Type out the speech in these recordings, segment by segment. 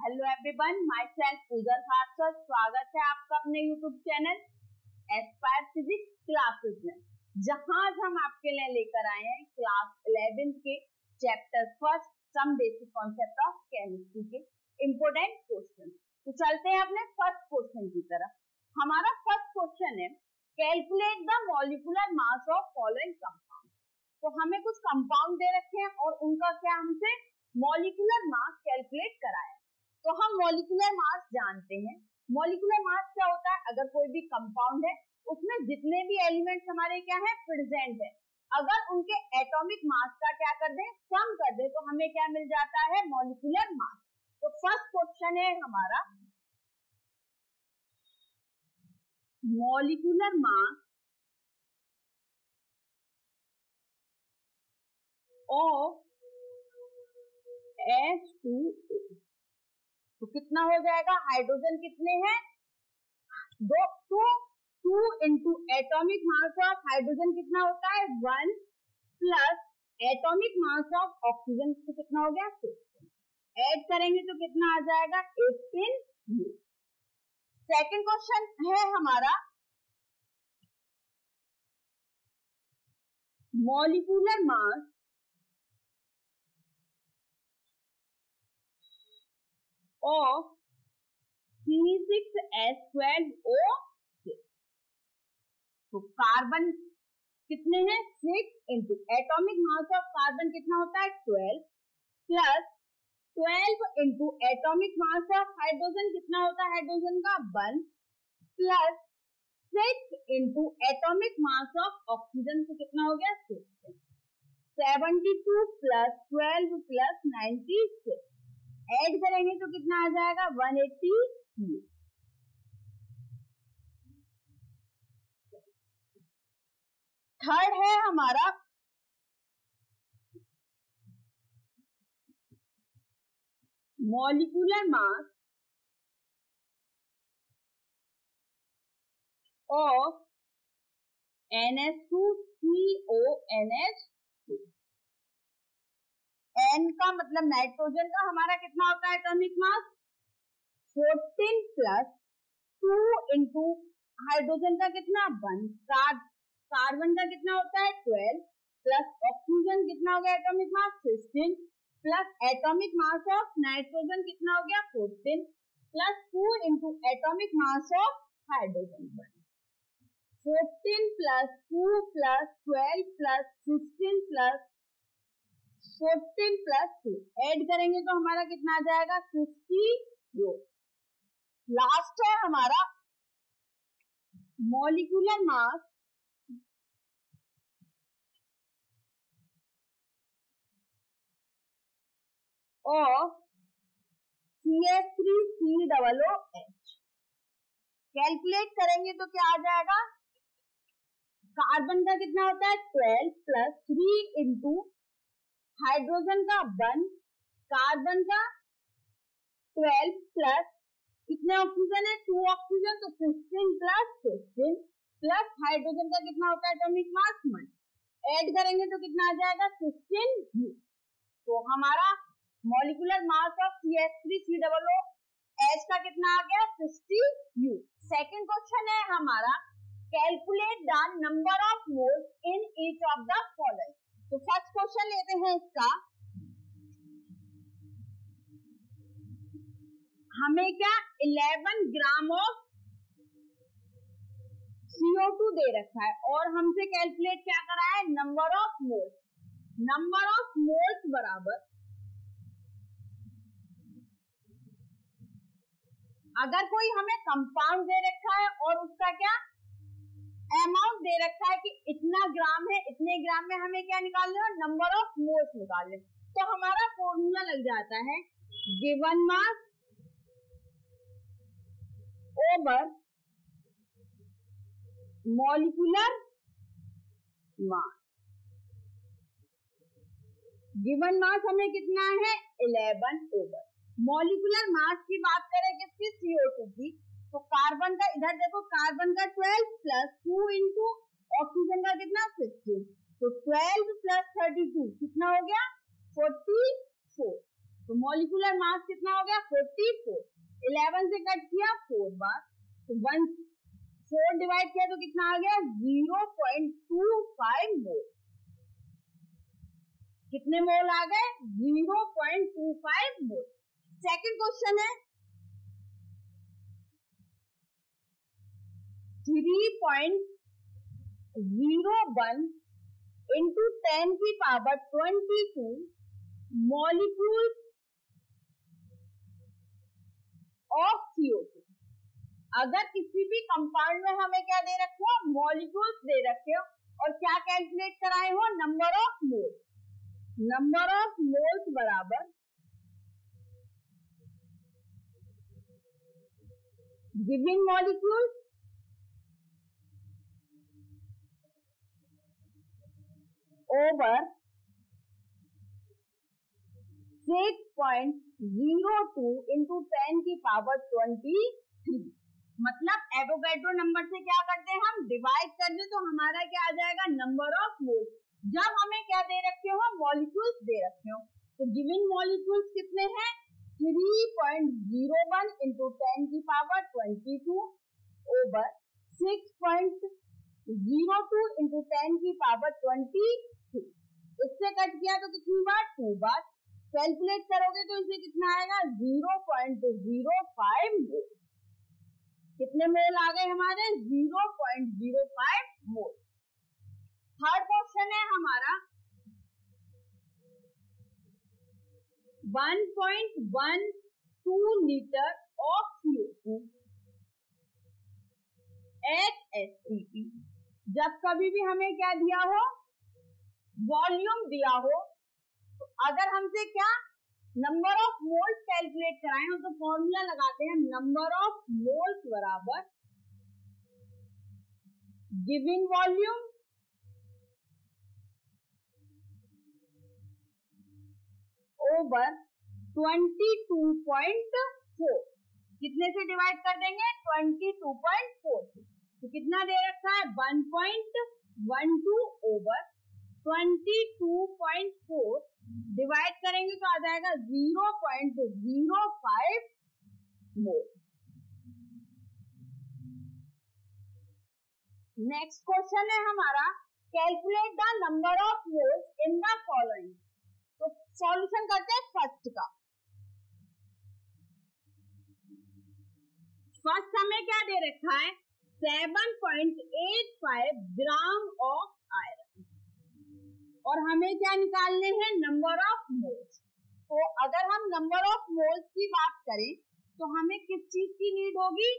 Hello everyone, my self पूजा खारसर। स्वागत है आपका अपने YouTube channel Aspire physics classes में, जहां हम आपके लिए लेकर आए हैं क्लास 11 के chapter first some basic concept of chemistry के इम्पोर्टेंट क्वेश्चन। तो चलते हैं अपने फर्स्ट क्वेश्चन की तरफ। हमारा फर्स्ट क्वेश्चन है calculate the molecular mass of following compound. तो हमें कुछ कंपाउंड दे रखे हैं और उनका क्या हमसे मॉलिक्यूलर मास कैलकुलेट कराया। तो हम मॉलिक्यूलर मास जानते हैं। मॉलिक्यूलर मास क्या होता है? अगर कोई भी कंपाउंड है उसमें जितने भी एलिमेंट्स हमारे क्या है प्रेजेंट है, अगर उनके एटॉमिक मास का क्या कर दें सम कर दें तो हमें क्या मिल जाता है मॉलिक्यूलर मास। तो फर्स्ट क्वेश्चन है हमारा मॉलिक्यूलर मास ऑफ H2O। तो कितना हो जाएगा? हाइड्रोजन कितने हैं? Two into atomic mass of hydrogen कितना होता है 1 plus atomic mass of oxygen तो कितना हो गया 6। ऐड करेंगे तो कितना आ जाएगा 18। सेकंड क्वेश्चन है हमारा मॉलिक्यूलर मास ऑफ C6H12O6। तो कार्बन कितने हैं 6 into atomic mass of carbon कितना होता है 12 plus 12 into atomic mass of hydrogen कितना होता है हाइड्रोजन का 1 plus 6 into atomic mass of oxygen तो कितना हो गया 6। 72 प्लस 12 प्लस 96 ऐड करेंगे तो कितना आ जाएगा 180। थर्ड है हमारा molecular mass of NH2CONH2। N का मतलब नाइट्रोजन का हमारा कितना होता है atomic mass 14 plus 2 into hydrogen का कितना 1 कार्बन का कितना होता है 12 प्लस ऑक्सीजन कितना हो गया atomic mass 16 plus atomic mass of nitrogen कितना हो गया 14 plus 2 into atomic mass of hydrogen 14 plus 2 plus 12 plus 16 plus 14 plus 2 add करेंगे तो हमारा कितना आ जाएगा 50। लास्ट है हमारा molecular mass of CH3COOH। Calculate करेंगे तो क्या आ जाएगा? कार्बन का कितना होता है 12 प्लस 3 इंटू हाइड्रोजन का 1 कार्बन का 12 प्लस कितने ऑक्सीजन है 2 ऑक्सीजन तो 15 प्लस 15 प्लस हाइड्रोजन का कितना होता है एटॉमिक मास 1 ऐड करेंगे तो कितना आ जाएगा 16। तो हमारा मॉलिक्यूलर मास ऑफ CH3COOH का कितना आ गया 50। सेकंड क्वेश्चन है हमारा calculate the number of moles in each of the following. तो फर्स्ट क्वेश्चन लेते हैं इसका। हमें क्या 11 ग्राम ऑफ CO2 दे रखा है और हमसे कैलकुलेट क्या करा है number of moles. Number of moles बराबर अगर कोई हमें कंपाउंड दे रखा है और उसका क्या अमाउंट दे रखा है कि इतना ग्राम है इतने ग्राम में हमें क्या निकालना है नंबर ऑफ मोल्स निकालने। तो हमारा फॉर्मूला लग जाता है गिवन मास over molecular mass. Given mass हमें कितना है 11 ओवर मॉलिक्यूलर मास की बात करें किसकी CO2 की। तो कार्बन का इधर देखो कार्बन का 12 प्लस 2 इंटू ऑक्सीजन का कितना 15 तो 12 प्लस 32 कितना हो गया 44 तो मॉलिक्यूलर मास कितना हो गया 44, 11 से कट किया 4 बार, तो 4 डिवाइड किया तो कितना आ गया 0.25 मोल। कितने मोल आ गए 0.25 मोल। सेकंड क्वेश्चन है 3.01 into 10 की पावर 22 मॉलिक्यूल ऑफ CO2। अगर किसी भी कंपाउंड में हमें क्या दे रखे हो मॉलिक्यूल्स दे रखे हो और क्या कैलकुलेट कराए हो number of moles. Number of moles बराबर गिविंग मॉलिक्यूल ओवर 6.02 into 10 की पावर 23। मतलब एवोगैड्रो नंबर से क्या करते हैं हम डिवाइड कर दे तो हमारा क्या आ जाएगा नंबर ऑफ मोल्स। जब हमें क्या दे रखे हो मॉलिक्यूल्स दे रखे हो तो गिवन मॉलिक्यूल्स कितने हैं 3.01 into 10 की पावर 22 ओवर 6.02 into 10 की पावर 23। इससे कट किया तो कितनी बार 2 बार, कैलकुलेट करोगे तो इसे कितना आएगा 0.05 मोल। कितने मोल आ गए हमारे 0.05 मोल। थर्ड क्वेश्चन है हमारा 1.12 litre of CO2 eight STP। जब कभी भी हमें क्या दिया हो वॉल्यूम दिया हो तो अगर हमसे क्या नंबर ऑफ मोल्स कैलकुलेट कराए हो तो फॉर्मूला लगाते हैं नंबर ऑफ मोल्स बराबर गिवन वॉल्यूम ओवर 22.4। कितने से डिवाइड कर देंगे 22.4 से, तो कितना दे रखा है 1.12 ओवर 22.4 डिवाइड करेंगे तो आ जाएगा 0.05 मोल। नेक्स्ट क्वेश्चन है हमारा calculate the number of moles in the following. तो सॉल्यूशन करते हैं फर्स्ट का। फर्स्ट हमें क्या दे रखा है 7.85 ग्राम ऑफ आयरन और हमें क्या निकालने हैं नंबर ऑफ मोल्स। तो अगर हम नंबर ऑफ मोल्स की बात करें तो हमें किस चीज की नीड होगी,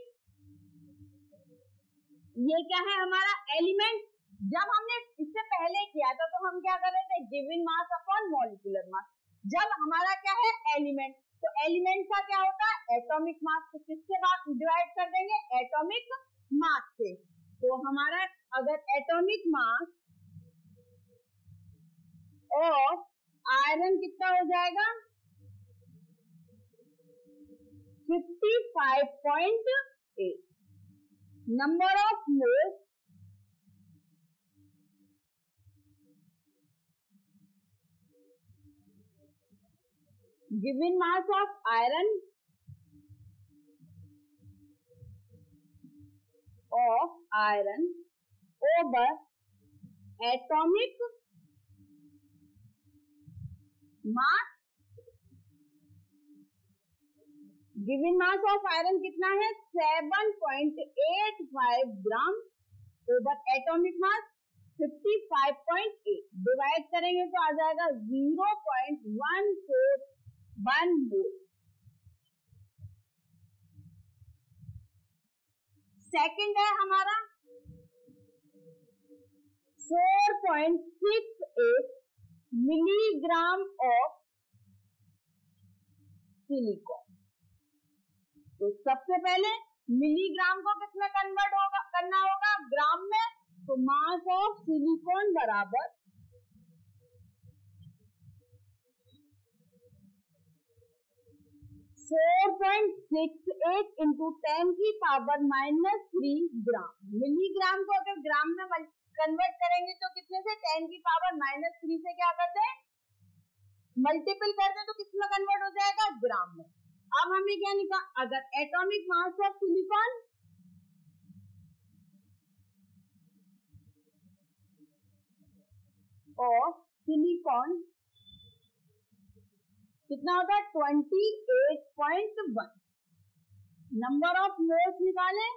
ये क्या है हमारा एलिमेंट। जब हमने इससे पहले किया था तो हम क्या कर रहे थे गिवन मास अपॉन मॉलिक्यूलर मास। जब हमारा क्या है एलिमेंट, तो एलिमेंट का क्या होता है एटॉमिक मास, तो किससे डिवाइड कर देंगे एटॉमिक मास से। तो हमारा अगर एटॉमिक मास ऑफ आयरन कितना हो जाएगा 55.8। Number of moles given mass of iron over atomic mass. Given mass of iron कितना है 7.85 ग्राम ओवर एटॉमिक मास 55.8 डिवाइड करेंगे तो आ जाएगा 0.141 मोल। सेकंड है हमारा 4.68 मिलीग्राम ऑफ सिलिकॉन। तो सबसे पहले मिलीग्राम को किसमें कन्वर्ट करना होगा ग्राम में, तो मास ऑफ सिलिकॉन बराबर 4.68 into 10 की पावर -3 ग्राम। मिलीग्राम को अगर ग्राम में कन्वर्ट करेंगे तो कितने से 10 की पावर -3 से क्या करते हैं मल्टीपल कर दे तो किसमें कन्वर्ट हो जाएगा, ग्राम में। अब हमें क्या निकाल, अगर एटॉमिक मास ऑफ सिलिकॉन और सिलिकॉन कितना होता है 28.1, नंबर ऑफ मोल्स निकालें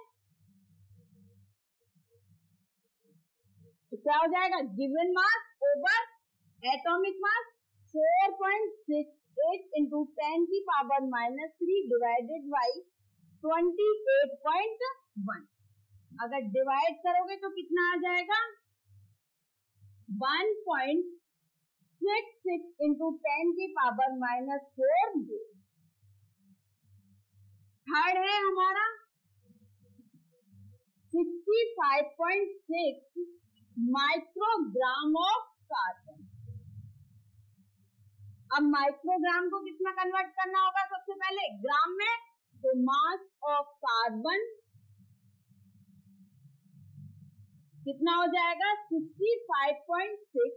तो क्या हो जाएगा, given mass over atomic mass 4.68 into 10 की पावर -3 डिवाइडेड बाई 28.1। अगर डिवाइड करोगे तो कितना आ जाएगा 1.66 इंटू 10 की पावर -4। थर्ड है हमारा 65.6 माइक्रोग्राम ऑफ कार्बन। अब माइक्रोग्राम को कितना कन्वर्ट करना होगा, सबसे पहले ग्राम में, तो मास ऑफ कार्बन कितना हो जाएगा 65.6,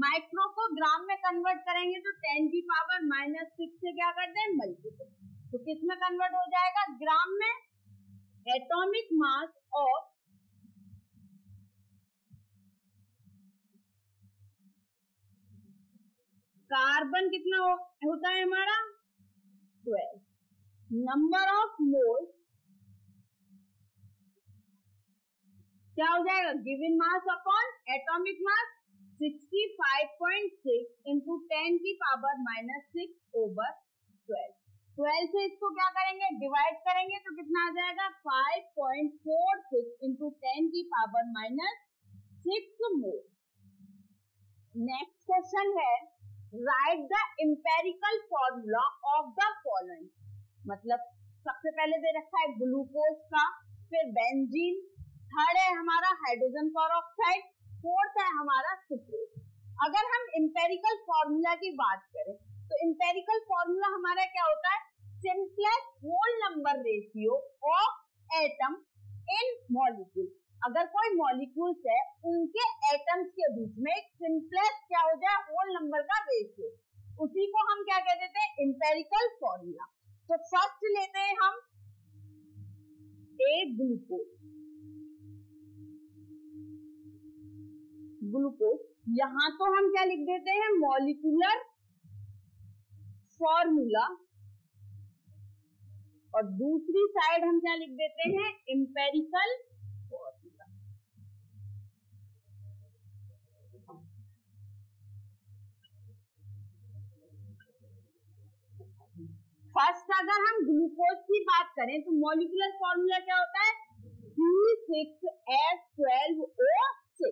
माइक्रो को ग्राम में कन्वर्ट करेंगे तो 10 की पावर -6 से क्या कर दें मल्टीपल, तो किसमें कन्वर्ट हो जाएगा ग्राम में। एटॉमिक मास ऑफ कार्बन कितना होता है हमारा 12, नंबर ऑफ मोल्स क्या हो जाएगा given mass upon atomic mass 65.6 into 10 की पावर -6 ओवर 12। 12 से इसको क्या करेंगे डिवाइड करेंगे तो कितना आ जाएगा 5.46 इंटू 10 की पावर -6 मोल। नेक्स्ट क्वेश्चन है right the empirical formula of the following. मतलब सबसे पहले दे रखा है ग्लूकोज का, फिर बेंजीन, थर्ड है हमारा हाइड्रोजन पेरोक्साइड, फोर्थ है हमारा सुक्रोज। अगर हम एम्पेरिकल फॉर्मूला की बात करें तो एम्पेरिकल फॉर्मूला हमारा क्या होता है simplest whole number ratio of atom in molecule. अगर कोई मॉलिक्यूल्स है उनके एटम्स के बीच में एक सिंपलेस्ट क्या हो जाए होल नंबर का रेशियो, उसी को हम क्या कह देते हैं एम्पेरिकल फॉर्मूला। तो फर्स्ट लेते हैं हम ए ग्लूकोज, यहां तो हम क्या लिख देते हैं मॉलिक्यूलर फॉर्मूला और दूसरी साइड हम क्या लिख देते हैं एम्पेरिकल फॉर्मूला। फर्स्ट अगर हम ग्लूकोज की बात करें तो मॉलिक्यूलर फॉर्मूला क्या होता है C6H12O6।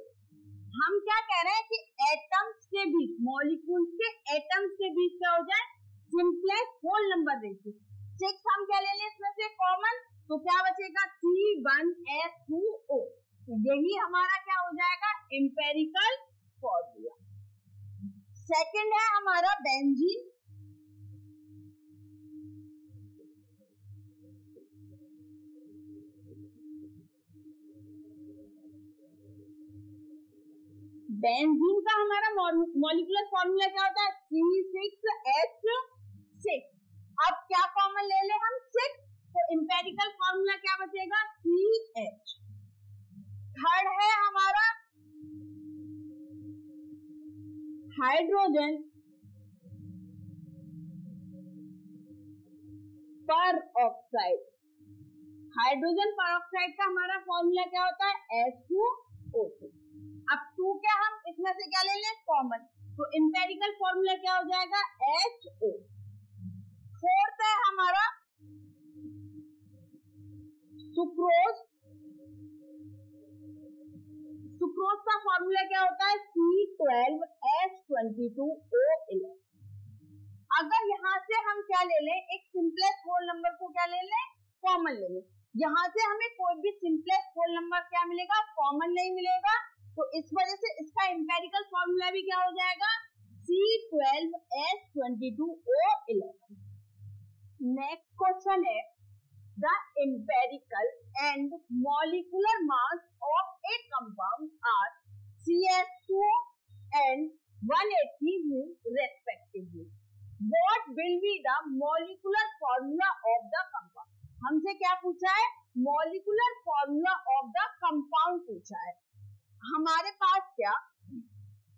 हम क्या कह रहे हैं कि एटम्स के बीच मॉलिक्यूल्स के एटम्स के बीच क्या हो जाए सिंपलेस्ट होल नंबर रेशियो। 6 हम क्या ले लें इसमें से कॉमन, तो क्या बचेगा C1H2O। यही हमारा क्या हो जाएगा एम्पेरिकल फॉर्मूला। सेकंड है हमारा बेंजीन, बेंजीन का हमारा मॉलिक्यूलर फॉर्मूला क्या होता है C6H6। अब क्या कॉमन ले ले हम 6, तो एम्पेरिकल फॉर्मूला क्या बचेगा CH। थर्ड है हमारा हाइड्रोजन पेरोक्साइड। हाइड्रोजन पेरोक्साइड का हमारा फॉर्मूला क्या होता है H2O2। अब 2 क्या हम इसमें से क्या ले लें कॉमन, तो एम्पेरिकल फॉर्मूला क्या हो जाएगा HO। फोर्थ है हमारा सुक्रोज, सुक्रोज का फॉर्मूला क्या होता है C12H22O11। अगर यहां से हम क्या ले लें एक सिंपलेस्ट होल नंबर को क्या ले लें कॉमन ले लें, यहां से हमें कोई भी सिंपलेस्ट होल नंबर क्या मिलेगा कॉमन नहीं मिलेगा, तो इस वजह से इसका एम्पेरिकल फॉर्मूला भी क्या हो जाएगा C12H22O11। नेक्स्ट क्वेश्चन है the empirical and molecular mass of a compound are CH2O and 180 moles respectively. What will be the molecular formula of the compound? हमसे क्या पूछा है? Molecular formula of the compound पूछा है. हमारे पास क्या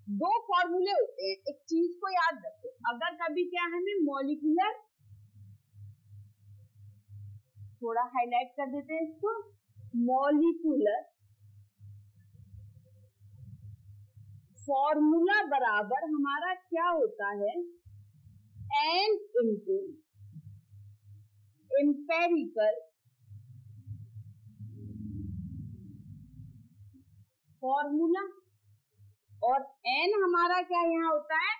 दो फॉर्मूले होते हैं. एक चीज को याद रखो, अगर कभी क्या हमें मॉलिकुलर, थोड़ा हाईलाइट कर देते हैं इसको, मॉलिकुलर फॉर्मूला बराबर हमारा क्या होता है? n into empirical formula. और n हमारा क्या यहाँ होता है?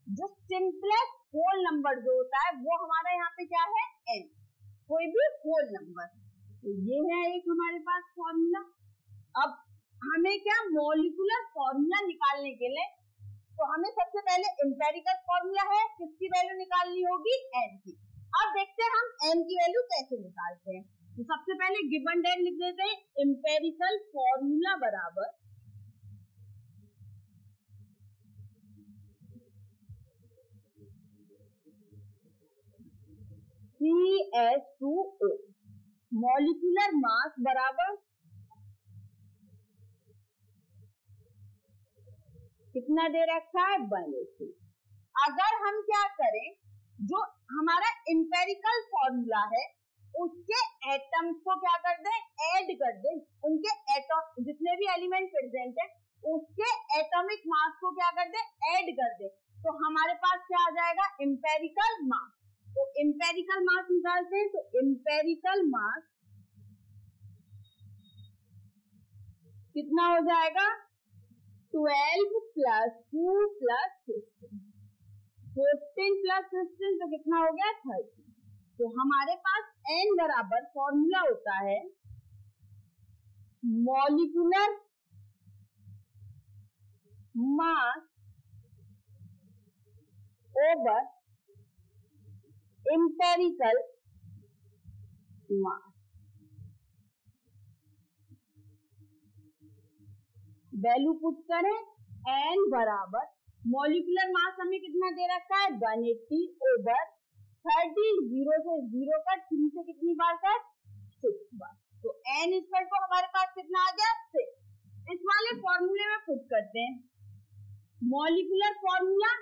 जो सिंपलेस्ट होल नंबर जो होता है वो हमारा यहाँ पे क्या है? n. कोई भी होल नंबर. तो ये है एक हमारे पास फॉर्मूला. अब हमें क्या मॉलिकुलर फॉर्मूला निकालने के लिए तो हमें सबसे पहले एम्पेरिकल फॉर्मूला है, किसकी वैल्यू निकालनी होगी? n की. अब देखते हैं हम n की वैल्यू कैसे निकालते हैं. तो सबसे पहले गिवन डेट लिख देते हैं. एम्पेरिकल फॉर्मूला बराबर CH2O. मॉलिकुलर मास बराबर कितना दे रखा है? 180. अगर हम क्या करें, जो हमारा एम्पेरिकल फॉर्मूला है उसके एटम्स को क्या कर दें? ऐड कर दें. उनके एटम जितने भी एलिमेंट प्रेजेंट है उसके एटॉमिक मास को क्या कर दें? ऐड कर दें. तो हमारे पास क्या आ जाएगा? एम्पेरिकल मास. तो एम्पेरिकल मास निकालते हैं. तो एम्पेरिकल मास कितना हो जाएगा? 12 प्लस 2 प्लस 15. 14 प्लस 15 तो कितना हो गया? 30. तो हमारे पास n बराबर फॉर्मूला होता है मॉलिकुलर मास ओवर एम्पेरिकल मास. वैल्यू पुट करें. n बराबर मॉलिकुलर मास हमें कितना दे रखा है? 180 ओवर 30. 0 से 0 का 3 से कितनी बार का? 6 बार. तो n इक्वल टू हमारे पास कितना आ गया? 6. इस वाले फॉर्मूले में पुट करते हैं. मॉलिकुलर फॉर्मूला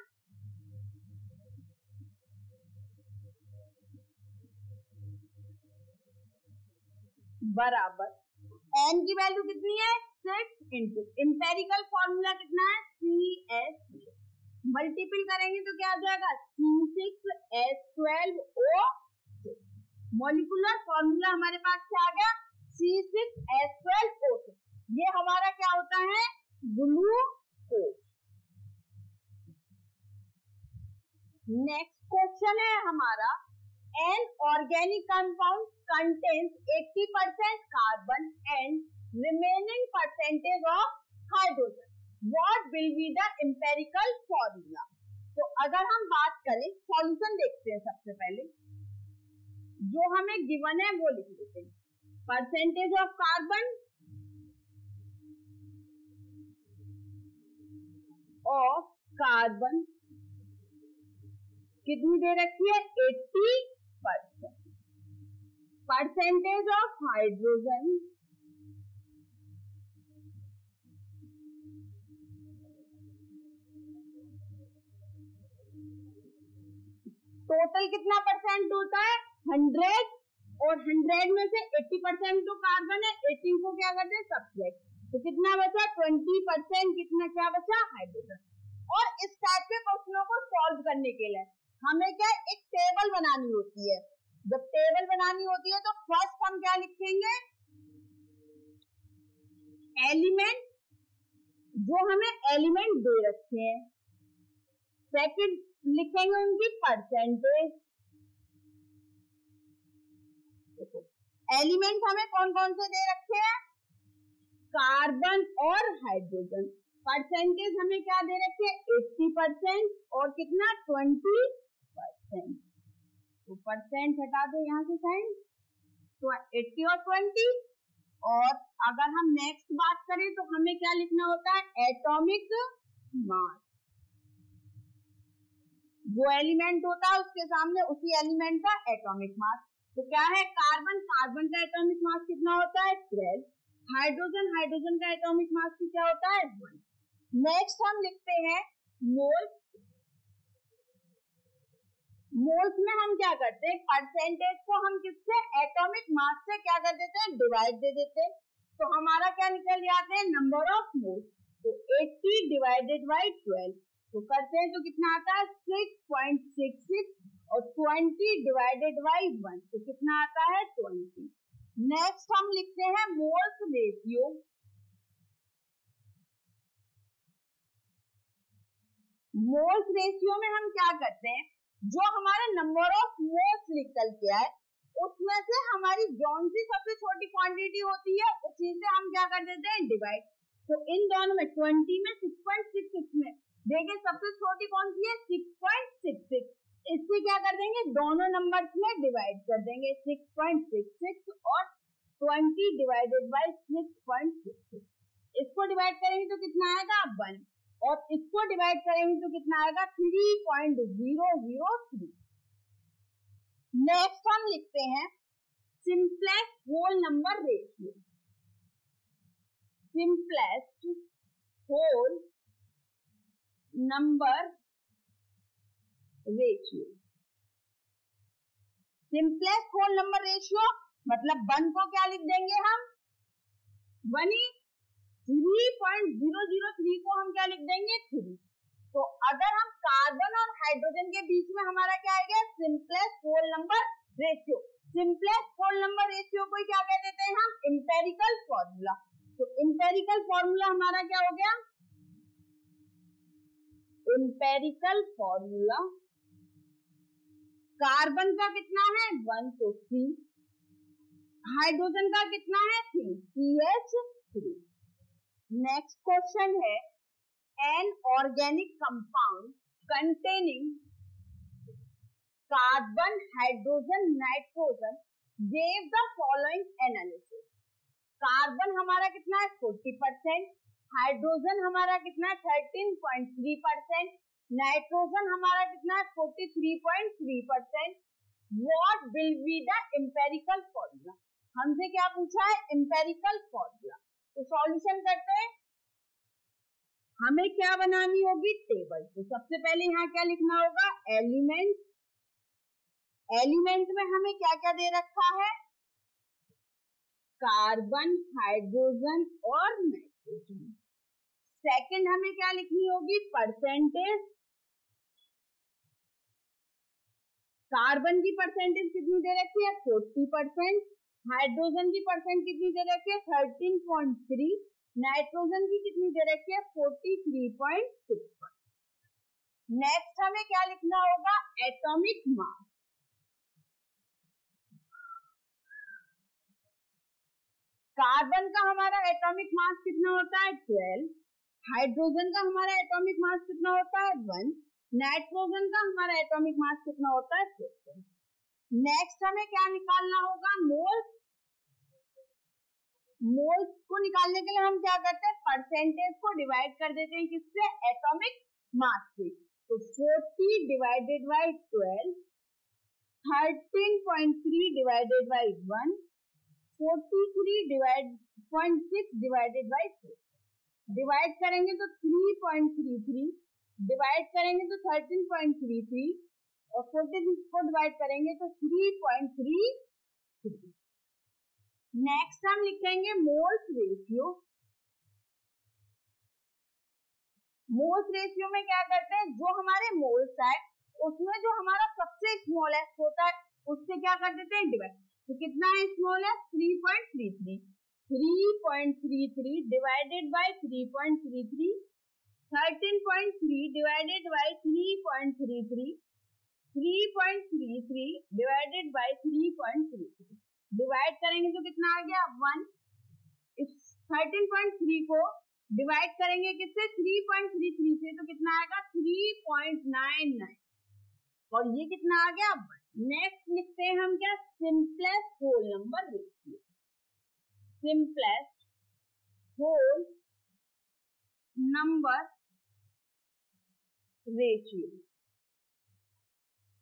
बराबर n की वैल्यू कितनी है? 6 इंटू एम्पेरिकल फॉर्मूला कितना है? CH. मल्टीपल करेंगे तो क्या आ जाएगा? C6H12O6. मॉलिकुलर फॉर्मूला हमारे पास क्या आ गया? C6H12O6. ये हमारा क्या होता है? ग्लूकोज. नेक्स्ट क्वेश्चन है हमारा, an organic compound contains 80% carbon and remaining percentage of hydrogen. What will be the empirical formula? तो अगर हम बात करें, सॉल्यूशन देखते हैं. सबसे पहले जो हमें गिवन है वो लिख लेते हैं. परसेंटेज ऑफ कार्बन और कार्बन कितनी दे रखी है? 80%. परसेंटेज ऑफ हाइड्रोजन टोटल कितना परसेंट होता है? 100. और 100 में से 80% तो कार्बन है, 80 को क्या करते हैं? सब्ट्रैक्ट. तो कितना बचा? 20%. कितना क्या बचा? हाइड्रोजन. और इस टाइप के क्वेश्चनों को सॉल्व करने के लिए हमें क्या एक टेबल बनानी होती है. जब टेबल बनानी होती है तो फर्स्ट हम क्या लिखेंगे? एलिमेंट, जो हमें एलिमेंट दे रखे हैं. सेकंड लिखेंगे उनकी परसेंटेज. एलिमेंट हमें कौन कौन से दे रखे हैं? कार्बन और हाइड्रोजन. परसेंटेज हमें क्या दे रखे हैं? 80% और कितना? 20%. तो परसेंट हटा दो यहाँ से साइन. तो 80 और 20. और अगर हम नेक्स्ट बात करें तो हमें क्या लिखना होता है? Atomic mass. जो एलिमेंट होता है उसके सामने उसी एलिमेंट का एटॉमिक मास। तो क्या है, कार्बन, कार्बन का एटॉमिक मास कितना होता है 12। हाइड्रोजन, हाइड्रोजन का एटॉमिक मास क्या होता है 1। नेक्स्ट हम लिखते हैं मोल्स। मोल्स में हम क्या करते हैं, परसेंटेज को हम किससे, एटॉमिक मास से क्या कर देते हैं, डिवाइड दे देते हैं। तो हमारा क्या निकल जाते हैं, नंबर ऑफ मोल्स। तो 80 डिवाइडेड बाई 12, तो करते हैं तो कितना आता है 6.66, और 20 डिवाइडेड बाई 1 तो कितना आता है 20। नेक्स्ट हम लिखते हैं मोल्स रेशियो। मोल्स रेशियो में हम क्या करते हैं, जो हमारा नंबर ऑफ मोल्स निकल के आए उसमें से हमारी जौन सी सबसे छोटी क्वांटिटी होती है उसी से हम क्या कर देते हैं, डिवाइड। तो इन दोनों में 20 में 6.66 में देखिए सबसे छोटी कौन सी है 6.66, इससे क्या कर देंगे, दोनों नंबर्स में डिवाइड कर देंगे 6.66 और 20 डिवाइडेड बाई 6.66। इसको डिवाइड करेंगे तो कितना आएगा 1, और इसको डिवाइड करेंगे तो कितना आएगा 3.003। नेक्स्ट हम लिखते हैं simplest whole number ratio. Simplest whole number ratio. Simplest whole number ratio मतलब 1 को क्या लिख देंगे हम, 1 ही, 3.003 को हम क्या लिख देंगे 3। तो अगर हम कार्बन और हाइड्रोजन के बीच में हमारा क्या आएगा, simplest whole number ratio. Simplest whole number ratio को क्या कह देते हैं हम, एम्पेरिकल फॉर्मूला। तो एम्पेरिकल फॉर्मूला हमारा क्या हो गया, एम्पेरिकल फॉर्मूला कार्बन का कितना है 1 तो 3, हाइड्रोजन का कितना है 3, CH3। नेक्स्ट क्वेश्चन है an organic compound containing carbon, hydrogen, nitrogen gave the following analysis। Carbon हमारा कितना है 40%, हाइड्रोजन हमारा कितना है 13.3%, नाइट्रोजन हमारा कितना है 43.3%। What will be the empirical formula? हमसे क्या पूछा है, empirical formula। तो सॉल्यूशन करते हैं, हमें क्या बनानी होगी, टेबल। तो सबसे पहले यहाँ क्या लिखना होगा, एलिमेंट। एलिमेंट में हमें क्या क्या दे रखा है, कार्बन, हाइड्रोजन और नाइट्रोजन। सेकंड हमें क्या लिखनी होगी, परसेंटेज। कार्बन की परसेंटेज कितनी दे रखी है 40%, हाइड्रोजन की परसेंट कितनी दे रखी है 13.3, नाइट्रोजन की कितनी दे रखी है 43.6। नेक्स्ट हमें क्या लिखना होगा, एटॉमिक मास। कार्बन का हमारा एटॉमिक मास कितना होता है 12, हाइड्रोजन का हमारा एटॉमिक मास कितना होता है 1, नाइट्रोजन का हमारा एटॉमिक मास कितना होता है 6। नेक्स्ट हमें क्या निकालना होगा, मोल्स। मोल्स को निकालने के लिए हम क्या करते हैं, परसेंटेज को डिवाइड कर देते हैं किससे, एटॉमिक मास से। तो 40 divided by 12, 13.3 divided by 1, 43.6 divided by 4। Divide करेंगे तो 3.33, डिवाइड करेंगे तो 13.33, और 46 को डिवाइड करेंगे तो 3.33। नेक्स्ट हम लिखेंगे मोल्स रेशियो। मोल्स रेशियो में क्या करते हैं, जो हमारे मोल्स है उसमें जो हमारा सबसे स्मॉलेस्ट होता है उससे क्या कर देते हैं डिवाइड। तो कितना है smallest 3.33, 3.33 divided by 3.33, 13.3 divided by 3.33, 3.33 divided by 3.33। Divide करेंगे तो कितना आ गया 1। इस 13.3 को डिवाइड करेंगे किससे 3.33 से, तो कितना आएगा 3.99, और ये कितना आ गया 1। नेक्स्ट लिखते हैं हम क्या, simplest whole number ratio. Simplest whole number ratio.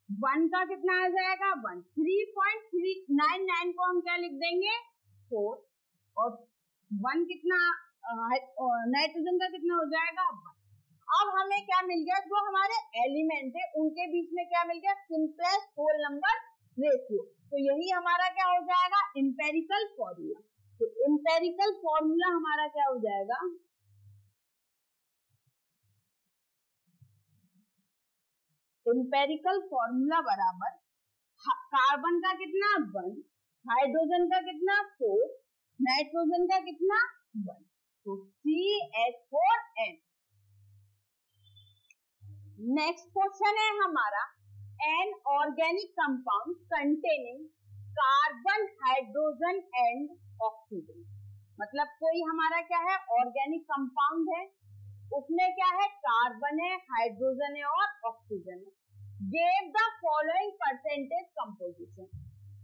1 का कितना आ जाएगा 1, 3.399 को हम क्या लिख देंगे 4, और 1 कितना नाइट्रोजन का कितना हो जाएगा 1। अब हमें क्या मिल गया, जो हमारे एलिमेंट है उनके बीच में क्या मिल गया, सिंपलेस्ट होल नंबर रेशियो। तो यही हमारा क्या हो जाएगा एम्पिरिकल फॉर्मूला। तो एम्पिरिकल फॉर्मूला हमारा क्या हो जाएगा, एम्पिरिकल फॉर्मूला बराबर कार्बन का कितना 1, हाइड्रोजन का कितना 4, नाइट्रोजन का कितना 1, तो CH4N। नेक्स्ट क्वेश्चन है हमारा, an organic compound containing carbon, hydrogen and oxygen. मतलब कोई हमारा क्या है ऑर्गेनिक कंपाउंड है, उसमें क्या है कार्बन है, हाइड्रोजन है और ऑक्सीजन है। Gave the following percentage composition.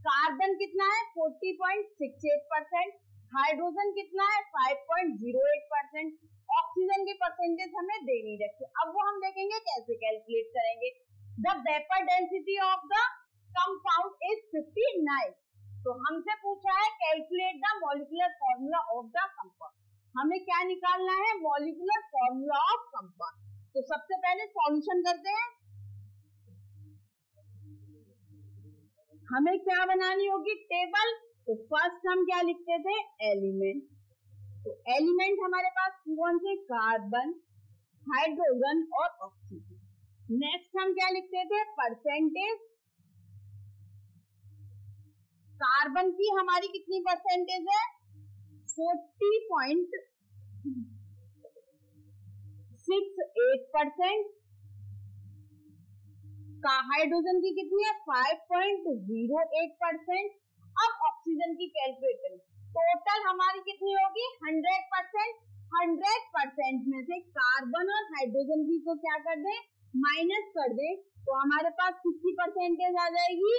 Carbon कितना है 40.68%, हाइड्रोजन कितना है 5.08%, ऑक्सीजन की परसेंटेज हमें दे नहीं रखी। अब वो हम देखेंगे कैसे कैलकुलेट करेंगे। The vapour density of the compound is 59। तो हमसे पूछा है calculate the molecular formula of the compound. हमें क्या निकालना है, मॉलिक्यूलर फॉर्मूला ऑफ कंपाउंड। तो सबसे पहले सॉल्यूशन करते हैं। हमें क्या बनानी होगी टेबल। तो फर्स्ट हम क्या लिखते थे एलिमेंट। तो एलिमेंट हमारे पास कौन से, कार्बन, हाइड्रोजन और ऑक्सीजन। नेक्स्ट हम क्या लिखते थे परसेंटेज। कार्बन की हमारी कितनी परसेंटेज है 40.68%, का हाइड्रोजन की कितनी है 5.08%। अब ऑक्सीजन की कैलकुलेट करें, टोटल हमारी कितनी होगी 100%। 100% में से कार्बन और हाइड्रोजन की को क्या कर दे माइनस कर दे, तो हमारे पास कितनी परसेंटेज आ जाएगी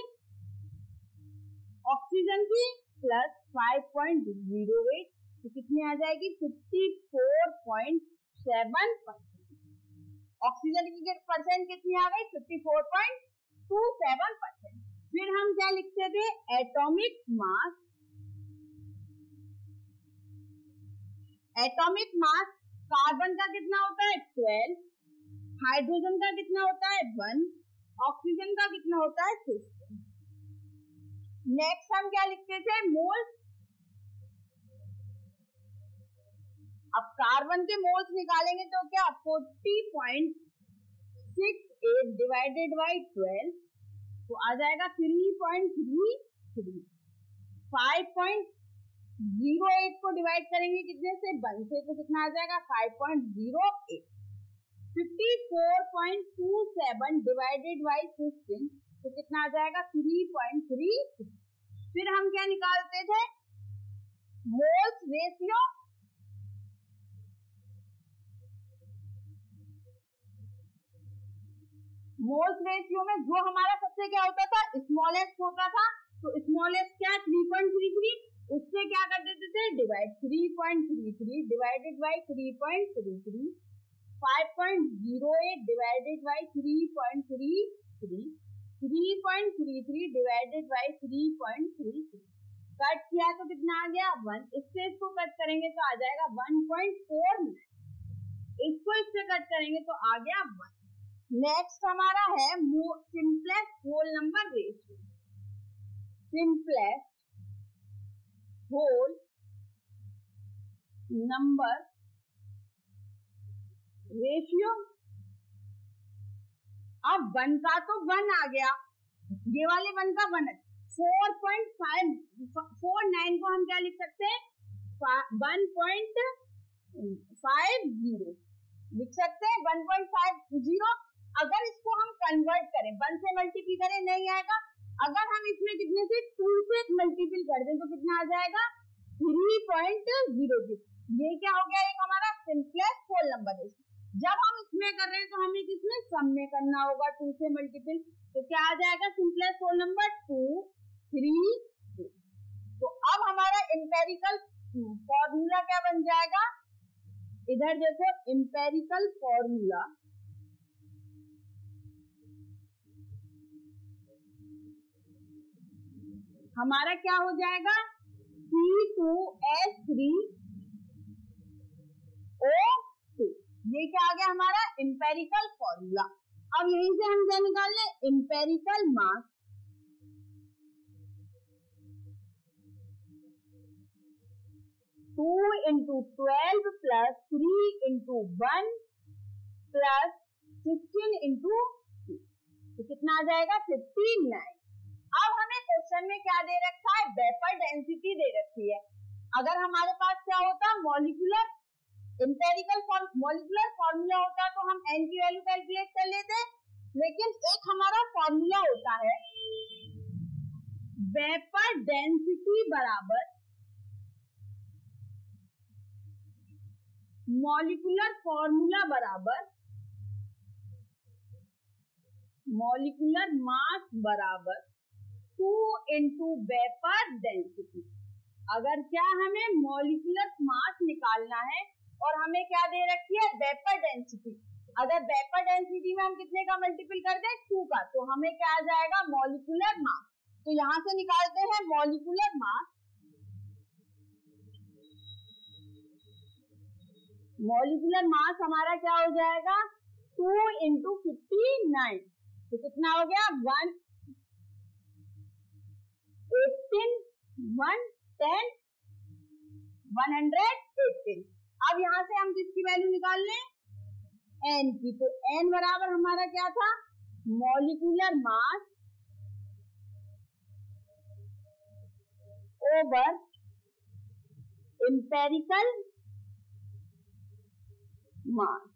ऑक्सीजन की प्लस 5.08, तो कितनी आ जाएगी 54.7%। ऑक्सीजन की परसेंट कितनी आ गई 54.27%। फिर हम क्या लिखते थे atomic mass. Atomic mass carbon का कितना होता है 12, हाइड्रोजन का कितना होता है 1, ऑक्सीजन का कितना होता है 6। नेक्स्ट हम क्या लिखते थे मोल्स। अब कार्बन के मोल्स निकालेंगे तो क्या 40.68 डिवाइडेड बाई 12, तो आ जाएगा 3.33। 5.08 को डिवाइड करेंगे कितने से 1 से, तो कितना आ जाएगा 5.08। 54.27 डिवाइडेड बाई 15, तो कितना आ जाएगा 3.3। फिर हम क्या निकालते थे मोल्स रेशियो। मोल्स रेशियो में जो हमारा सबसे क्या होता था स्मॉलेस्ट होता था, तो स्मॉलेस्ट क्या 3.33, उससे क्या कर देते थे divide 3.33 divided by 3.33, 5.08 divided by 3.33, 3.33 divided by 3.33। Cut किया तो कितना आ गया 1। इससे इसको कट करेंगे तो आ जाएगा 1.49। इसको इससे कट करेंगे तो आ गया 1। नेक्स्ट हमारा है simplest whole number ratio. Simplest whole number ratio. अब 1 का तो 1 आ गया, ये वाले 1 का 1 है। 4.549 को हम क्या लिख सकते हैं 1.50 लिख सकते हैं 1.50। अगर इसको हम कन्वर्ट करें 1 से मल्टीप्लाई करें नहीं आएगा, अगर हम इसमें कितने से 2 से मल्टीप्लाई कर दें तो कितना आ जाएगा 3.06। ये क्या हो गया एक हमारा सिंपलेस्ट होल नंबर है। जब हम इसमें कर रहे हैं तो हमें किसमें सम में करना होगा 2 से मल्टीप्लाई, तो क्या आ जाएगा सिंपलेस्ट होल नंबर 2, 3, 2। तो अब हमारा एम्पिरिकल फॉर्मूला क्या बन जाएगा, इधर देखो एम्पिरिकल फॉर्मूला हमारा क्या हो जाएगा, C2H3O2। ये क्या आ गया हमारा एम्पेरिकल फॉर्मूला। अब यहीं से हम क्या निकाल लें, एम्पेरिकल मास 2 into 12 plus 3 into 1 plus 16 into 2, तो कितना आ जाएगा 59। अब हमें क्वेश्चन में क्या दे रखा है, वेपर डेंसिटी दे रखी है। अगर हमारे पास क्या होता, मॉलिक्यूलर मॉलिक्यूलर फॉर्मूला होता तो हम n की वैल्यू कैलकुलेट कर लेते, लेकिन एक हमारा फॉर्मूला होता है वेपर डेंसिटी बराबर मॉलिक्यूलर फॉर्मूला बराबर मॉलिक्यूलर मास बराबर 2 into वेपर डेंसिटी। अगर क्या हमें मॉलिक्यूलर मास निकालना है और हमें क्या दे रखी है, वेपर डेंसिटी। अगर वेपर डेंसिटी में हम कितने का मल्टीपल कर दें, 2 का, तो हमें क्या आ जाएगा मॉलिक्यूलर मास। तो यहां से निकालते हैं मॉलिक्यूलर मास। मॉलिक्यूलर मास हमारा क्या हो जाएगा 2 into 59, तो कितना हो गया 118 118। अब यहां से हम किसकी वैल्यू निकाल लें, n की, तो n बराबर हमारा क्या था, मॉलिक्यूलर मास ओवर एम्पेरिकल मास।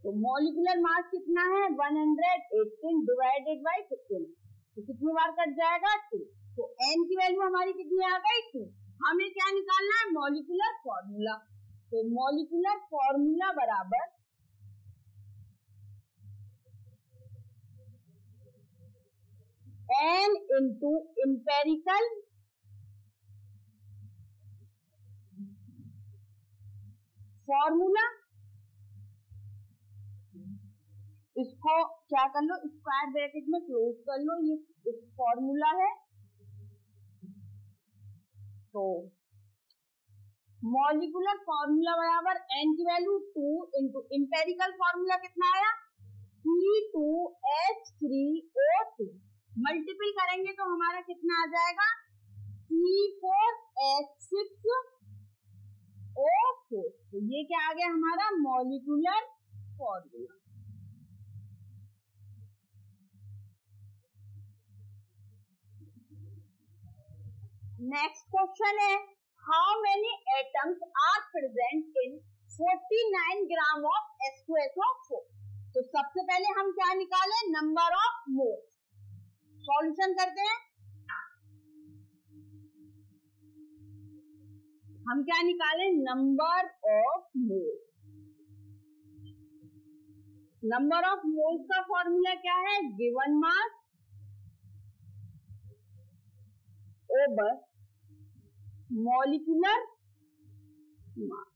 तो मॉलिक्यूलर मास कितना है 118 डिवाइडेड बाय 15, तो कितनी बार कट जाएगा 2, तो n की वैल्यू हमारी कितनी आ गई 2। हमें क्या निकालना है, मॉलिक्यूलर फॉर्मूला। तो मॉलिक्यूलर फॉर्मूला बराबर n इंटू एम्पेरिकल फॉर्मूला, इसको क्या कर लो, स्क्वायर ब्रैकेट में क्लोज कर लो, ये फॉर्मूला है। तो मॉलिक्यूलर फॉर्मूला बराबर n की वैल्यू 2 इंटू एम्पेरिकल फॉर्मूला कितना आया C2H3O2, मल्टीपल करेंगे तो हमारा कितना आ जाएगा C4H6O4। तो ये क्या आ गया हमारा मॉलिक्यूलर फॉर्मूला। नेक्स्ट क्वेश्चन है, how many atoms are present in 49 gram of H2SO4। तो सबसे पहले हम क्या निकाले, नंबर ऑफ मोल्स। सॉल्यूशन करते हैं, हम क्या निकाले, number of moles. Number of moles का फॉर्मूला क्या है, गिवन मास ओवर मॉलिक्यूलर मास।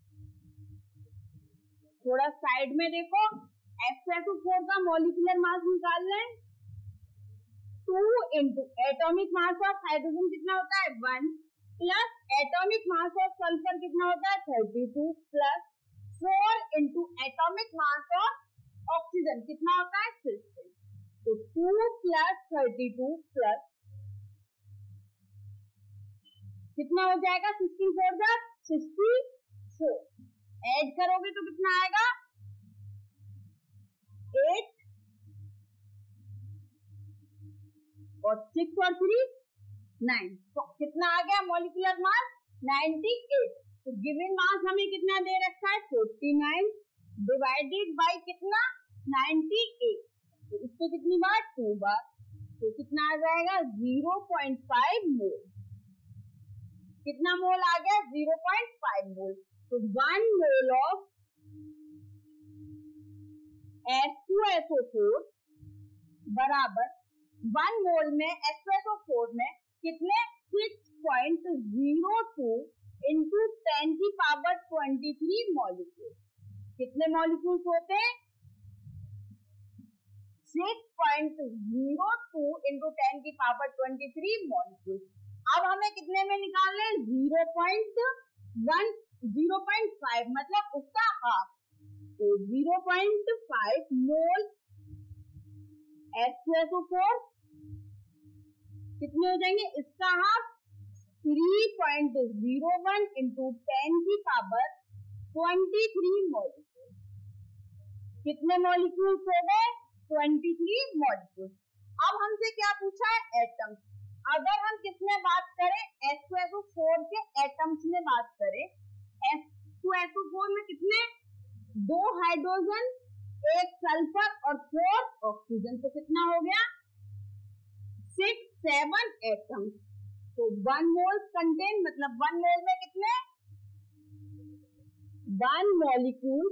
थोड़ा साइड में देखो, H2SO4 का मॉलिक्यूलर मास निकाल लें, 2 into atomic mass of hydrogen कितना होता है 1 plus atomic mass of sulphur कितना होता है 32 plus 4 into atomic mass of oxygen कितना होता है 16। तो 2 प्लस 32 प्लस कितना हो जाएगा 64 जा 64, ऐड करोगे तो कितना आएगा 8 और 6 और 3 9, तो कितना आ गया मॉलिक्यूलर मास 98। तो गिवन मास हमें कितना दे रखा है 49 डिवाइडेड बाय कितना 98, तो इसको कितनी बार 2 बार, तो कितना आ जाएगा 0.5 मोल। कितना मोल आ गया 0.5 मोल। तो 1 मोल ऑफ H2SO4 बराबर 1 मोल में H2SO4 में कितने 6.02 इंटू 10 की पावर 23 मॉलिक्यूल। कितने मॉलिक्यूल्स होते हैं 6.02 into 10 की पावर 23 मॉलिक्यूल। अब हमें कितने में निकालना है? 0.5 मतलब उसका हाफ, तो 0.5 मोल H2SO4 कितने हो जाएंगे? इसका हाफ 3.01 into 10 की पावर 23 मॉलिक्यूल। कितने मॉलिक्यूल्स हो गए? 23 मॉलिक्यूल। अब हमसे क्या पूछा है? एटम्स। अगर हम किसमें बात करें? H2SO4 के एटम्स में बात करें। H2SO4 में कितने? 2 हाइड्रोजन, 1 सल्फर और 4 ऑक्सीजन, तो कितना हो गया? 7 एटम्स। तो 1 मोल कंटेन, मतलब 1 मोल में कितने? 1 मॉलिक्यूल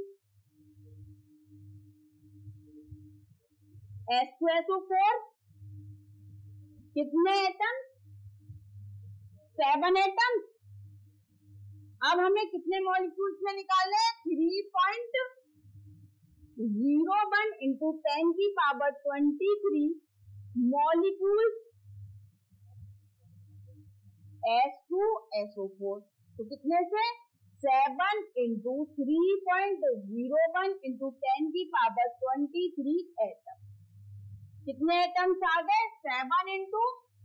H2SO4, कितने एटम? 7 एटम। अब हमें कितने मॉलिक्यूल्स में निकालने हैं? 3.01 into 10 की पावर 23 मॉलिक्यूल्स H2SO4। तो कितने से? 7 into 3.01 into 10 की पावर 23 एटम। कितने एटम्स आ गए? 7 into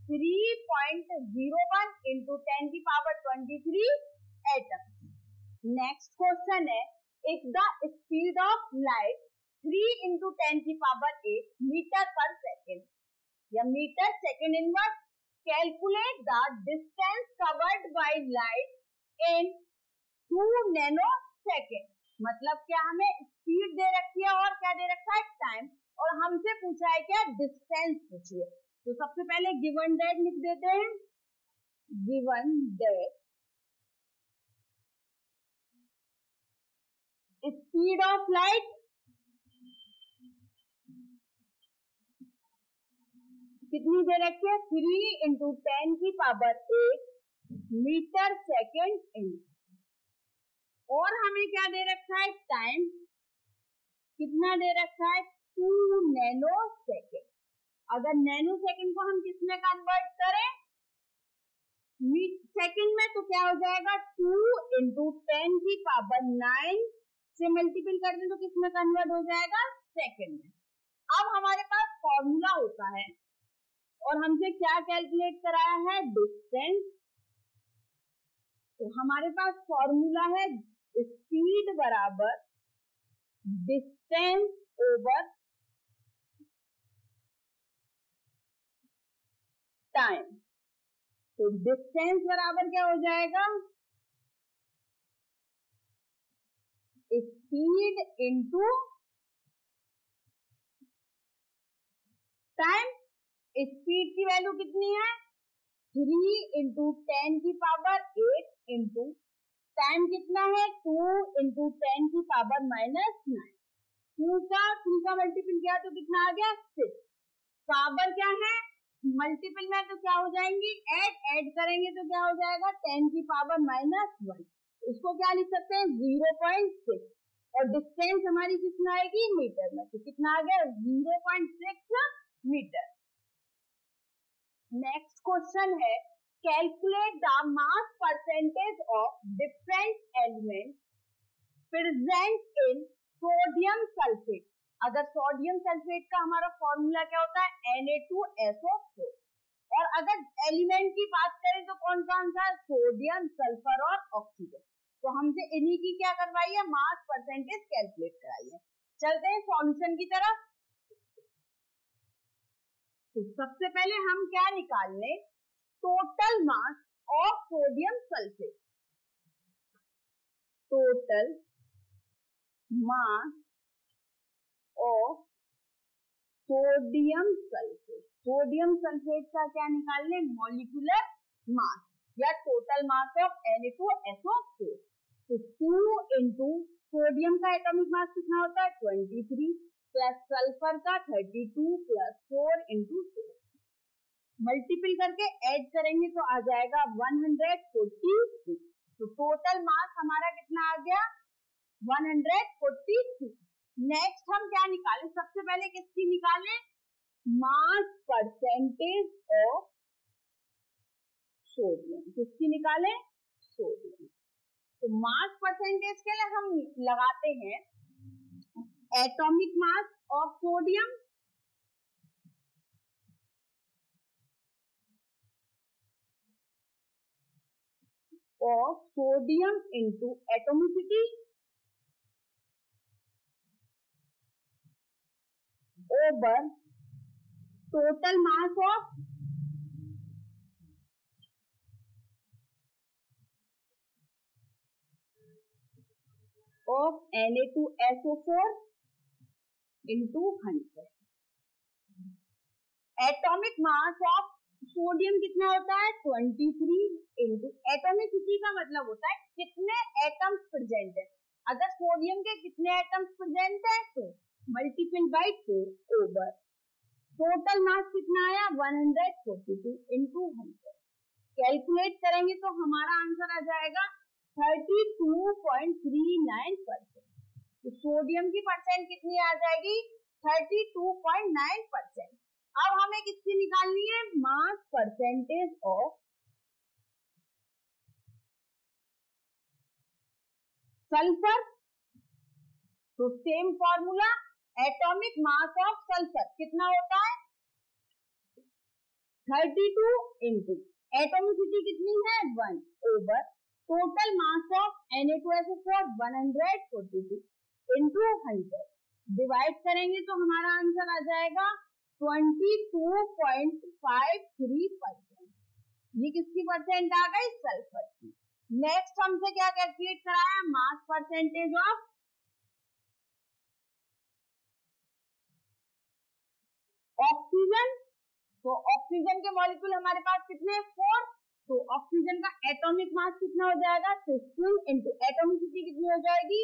3.01 into 10 की पावर 23 एटम। नेक्स्ट क्वेश्चन है, if the speed of light 3 into 10 की पावर 8 मीटर पर सेकेंड या metre second inverse, calculate the distance covered by light in 2 nanosecond. मतलब क्या? हमें स्पीड दे रखी है और क्या दे रखा है? टाइम। और हमसे पूछा है क्या? डिस्टेंस पूछिए। तो सबसे पहले गिवन दैट लिख देते हैं। Given that speed of light कितनी दे रखी है? 3 into 10 की पावर 8 मीटर सेकेंड इन। और हमें क्या दे रखा है? टाइम कितना दे रखा है? 2 नैनो सेकेंड। अगर नैनो सेकेंड को हम किसमें कन्वर्ट करें? सेकेंड में, तो क्या हो जाएगा? 2 into 10 की पावर 9 से मल्टीपल कर दें तो किसमें कन्वर्ट हो जाएगा? सेकेंड में। अब हमारे पास फॉर्मूला होता है और हमसे क्या कैलकुलेट कराया है? डिस्टेंस। तो हमारे पास फॉर्मूला है स्पीड बराबर डिस्टेंस ओवर टाइम। तो डिस्टेंस बराबर क्या हो जाएगा? Speed into time. स्पीड की वैल्यू कितनी है? 3 into 10 की पावर 8 इंटू टाइम कितना है? 2 into 10 की पावर -9। 2 का 3 का मल्टीपल किया तो कितना आ गया? 6। पावर क्या है? मल्टीपल में तो क्या हो जाएंगी? ऐड करेंगे तो क्या हो जाएगा? 10 की पावर -1। इसको क्या लिख सकते हैं? 0.6। और डिस्टेंस हमारी कितना आएगी? मीटर में। तो कितना आ गया? 0.6 मीटर। नेक्स्ट क्वेश्चन है, calculate the mass percentage of different element present in sodium sulphate. अगर सोडियम सल्फेट का हमारा फॉर्मूला क्या होता है? Na2SO4। और अगर एलिमेंट की बात करें तो कौन कौन सा? सोडियम, सल्फर और ऑक्सीजन। तो हमसे इन्हीं की क्या करवाई है? मास परसेंटेज कैलकुलेट कराई है। चलते हैं सॉल्यूशन की तरफ। तो सबसे पहले हम क्या निकाल लें? Total mass of sodium sulphate. Total mass of sodium sulphate. Sodium sulphate का क्या निकाल लें? मॉलिक्यूलर मास या टोटल मास ऑफ Na2SO4। तो 2 into सोडियम का एटॉमिक मास कितना होता है? 23 प्लस सल्फर का 32 प्लस 4 into 4। मल्टीपल करके ऐड करेंगे तो आ जाएगा 142। तो टोटल मास हमारा कितना आ गया? 142। नेक्स्ट हम क्या निकाले, सबसे पहले किसकी निकाले, मास परसेंटेज ऑफ सोडियम। किसकी निकाले, सोडियम। तो मास परसेंटेज के लिए हम लगाते हैं atomic mass of sodium into atomicity over total mass of Na2SO4 into 100। Atomic mass of sodium कितना होता है, 23 इंटू एटॉमिसिटी का मतलब होता है कितने एटम्स प्रेजेंट है। अगर सोडियम के कितने एटम्स प्रेजेंट है तो multiple by 4 over total mass कितना आया 142 इंटू 100। कैलकुलेट करेंगे तो हमारा आंसर आ जाएगा 32.39%। तो सोडियम की परसेंट कितनी आ जाएगी 32.9%। अब हमें किसकी निकालनी है, मास परसेंटेज ऑफ सल्फर। तो same formula, atomic mass of sulphur कितना होता है 32 इंटू एटॉमिसिटी कितनी है 1 over total mass of Na2SO4 142 into 100। Divide करेंगे तो हमारा आंसर आ जाएगा 22.53%। ये किसकी परसेंट आ गई, सल्फर की। नेक्स्ट हमसे क्या कैलकुलेट कराया, मास परसेंटेज ऑफ ऑक्सीजन। तो ऑक्सीजन के मॉलिक्यूल हमारे पास कितने हैं 4। तो ऑक्सीजन का एटॉमिक मास कितना हो जाएगा 15 इंटू एटॉमिसिटी कितनी हो जाएगी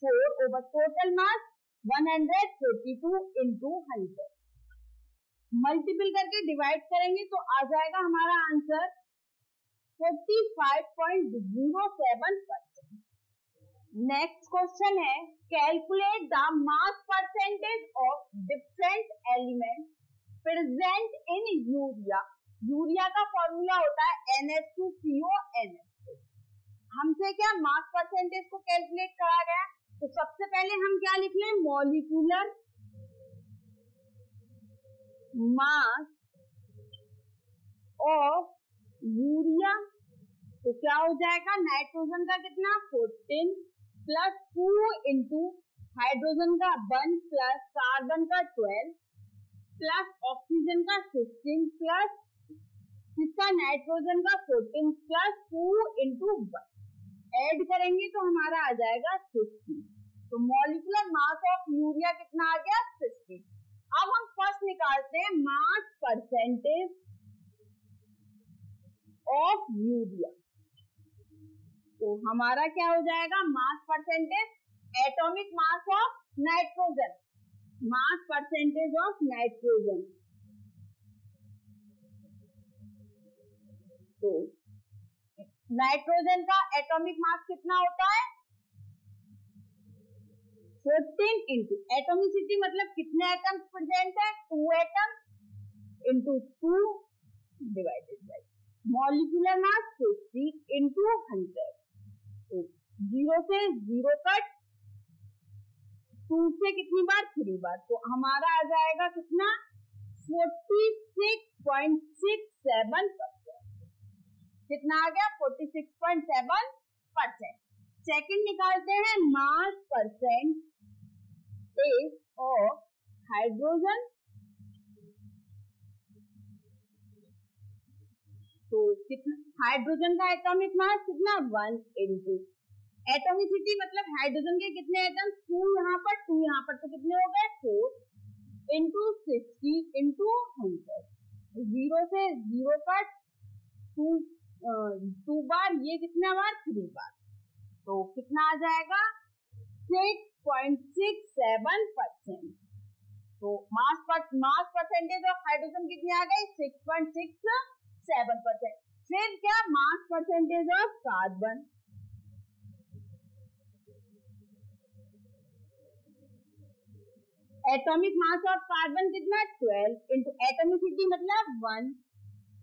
4 over total mass 142 into 100। Multiple करके डिवाइड करेंगे तो आ जाएगा हमारा आंसर 45.07%। नेक्स्ट क्वेश्चन है, calculate the mass percentage of different element present in urea. Urea का फॉर्मूला होता है NH2CONH। हमसे क्या मास परसेंटेज को कैलकुलेट करा गया, तो सबसे पहले हम क्या लिख लें, मॉलिक्यूलर मास ऑफ यूरिया। तो क्या हो जाएगा, नाइट्रोजन का कितना 14 प्लस 2 इंटू हाइड्रोजन का 1 प्लस कार्बन का 12 प्लस ऑक्सीजन का 16 प्लस किसका नाइट्रोजन का 14 प्लस 2 इंटू 1 ऐड करेंगे तो हमारा आ जाएगा 50। तो मॉलिक्यूलर मास ऑफ यूरिया कितना आ गया 50। अब हम फर्स्ट निकालते हैं मास परसेंटेज ऑफ यूरिया। तो हमारा क्या हो जाएगा, mass percentage atomic mass of nitrogen, mass percentage of nitrogen. तो नाइट्रोजन का एटॉमिक मास कितना होता है 14 इंटू एटॉमिसिटी मतलब कितने एटम्स प्रेजेंट है 2 atom into 2 divided by molecular mass 50 into 100। तो 0 से 0 कट 2 से कितनी बार 3 बार, तो हमारा आ जाएगा कितना 46.67%। कितना आ गया 46.7%। सेकंड निकालते हैं मास परसेंट ऑफ हाइड्रोजन। तो कितना हाइड्रोजन का एटॉमिक मास कितना 1 इंटू एटॉमिसिटी मतलब हाइड्रोजन के कितने एटम्स 2 यहाँ पर 2 यहाँ पर, तो कितने हो गए 4 इंटू 60 इंटू 100। 0 से 0 का 2 बार, ये कितना बार 3 बार, तो कितना आ जाएगा 6.67%। तो मास परसेंटेज ऑफ हाइड्रोजन कितनी आ गई 6.67%। फिर क्या mass percentage of carbon. Atomic mass of carbon कितना 12 इंटू एटॉमिसिटी मतलब 1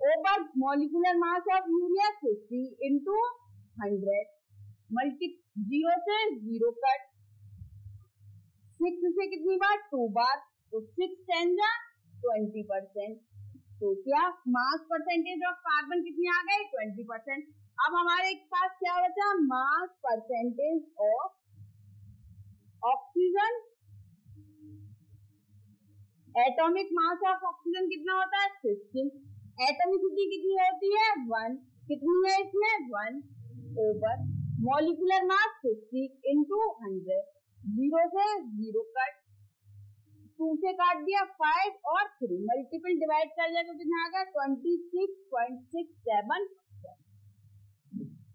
over molecular mass of urea 50 into 100 multi 0 से 0 कट 6 से कितनी बार 2 बार तो 6 10 जा 20%। तो क्या मास परसेंटेज ऑफ कार्बन कितनी आ गई 20%। अब हमारे पास क्या बचा mass percentage of oxygen. Atomic mass of oxygen कितना होता है 16 एटॉमिसिटी कितनी होती है 1 कितनी है इसमें 1 ओवर मॉलिक्यूलर मास 50 इंटू 100 0 से 0 कट 2 से काट दिया 5 और 3 मल्टीपल डिवाइड कर लिया तो कितना आ गया 26.67।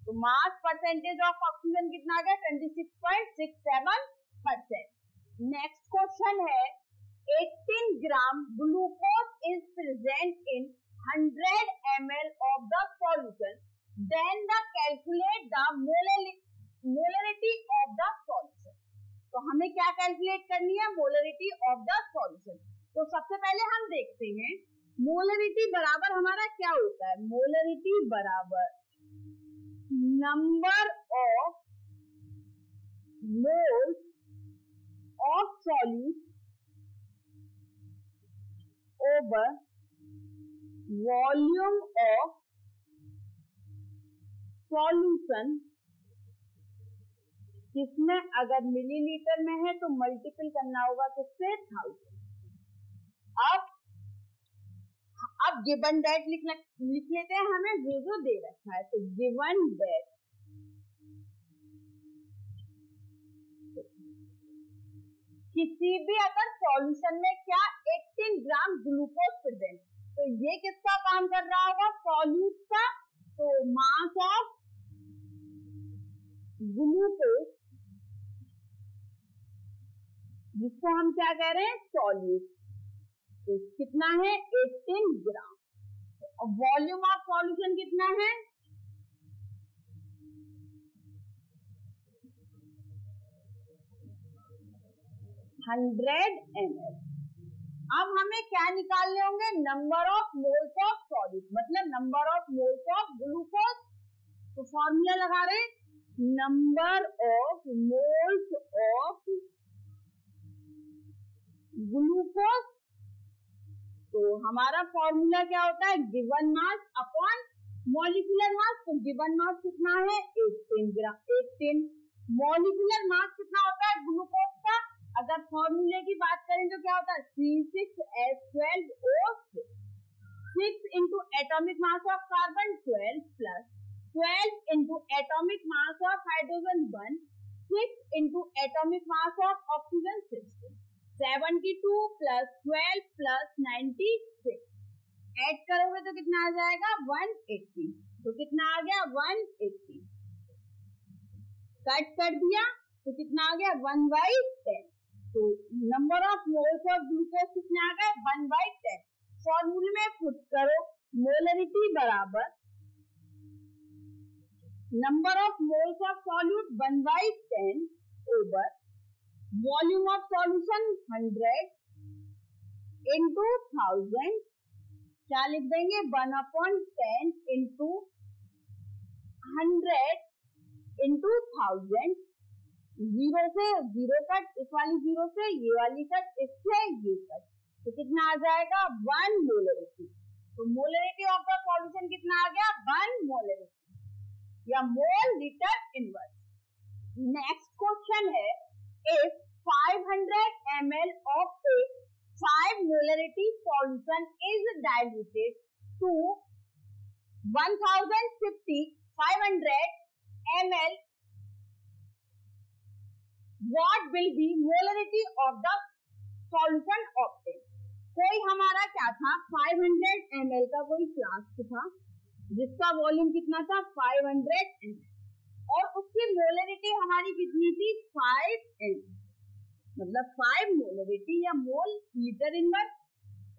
तो मास परसेंटेज ऑफ ऑक्सीजन कितना आ गया 26.67%। नेक्स्ट क्वेश्चन है 18 gram glucose is present in 100 ml of the solution, then the calculate the molarity of the solution। तो हमें क्या कैलकुलेट करनी है मोलरिटी ऑफ द सॉल्यूशन। तो सबसे पहले हम देखते हैं मोलरिटी बराबर हमारा क्या होता है। मोलरिटी बराबर number of moles of solute over volume of solution किसमें अगर मिलीलीटर में है तो मल्टीपल करना होगा किससे 1000। अब गिवन दैट लिख लेते हैं हमें जो दे रखा है। तो गिवन दैट किसी भी अगर सॉल्यूशन में क्या 18 ग्राम ग्लूकोज प्रेजेंट तो ये किसका काम कर रहा होगा सॉल्यूट का। तो मास ऑफ ग्लूकोज जिसको हम क्या कह रहे हैं सॉल्यूट तो कितना है 18 ग्राम। और वॉल्यूम ऑफ सॉल्यूशन कितना है 100 ml। अब हमें क्या निकालने होंगे number of moles of solute मतलब number of moles of glucose. तो फॉर्मूला लगा रहे number of moles of glucose. तो हमारा फॉर्मूला क्या होता है given mass upon molecular mass. तो गिवन मास कितना है 18 ग्राम 18 मॉलिक्यूलर मास कितना होता है ग्लूकोज का। अगर फॉर्मूले की बात करें तो क्या होता है C6H12O6 6 into atomic mass of carbon 12 plus 12 into atomic mass of hydrogen 1 6 into atomic mass of oxygen 6 72 plus 12 plus 96 add करोगे तो कितना आ जाएगा 180। तो कितना आ गया 180 कट कर दिया तो कितना आ गया 1/10। तो number of moles of glucose कितने आ गए 1/10। फॉर्मूले में पुट करो मोलरिटी बराबर number of moles of solute 1/10 over volume of solution 100 into 1000 क्या लिख देंगे 1/10 इंटू 100 इंटू 1000 0 से 0 कट इस वाली 0 से ये वाली कट इससे ये कट तो कितना आ जाएगा 1 मोलरिटी। तो मोलरिटी ऑफ द सॉल्यूशन कितना आ गया 1 मोलरिटी या मोल लीटर इनवर्स। नेक्स्ट क्वेश्चन है if 500 ml of a 5 molarity solution is diluted to 1050 500 ml, what will be molarity of the solution obtained। कोई हमारा क्या था 500 ml का कोई फ्लास्क था जिसका वॉल्यूम कितना था 500 ml और उसकी मोलरिटी हमारी कितनी थी 5 ml मतलब 5 मोलरिटी या मोल लीटर इनवर्स।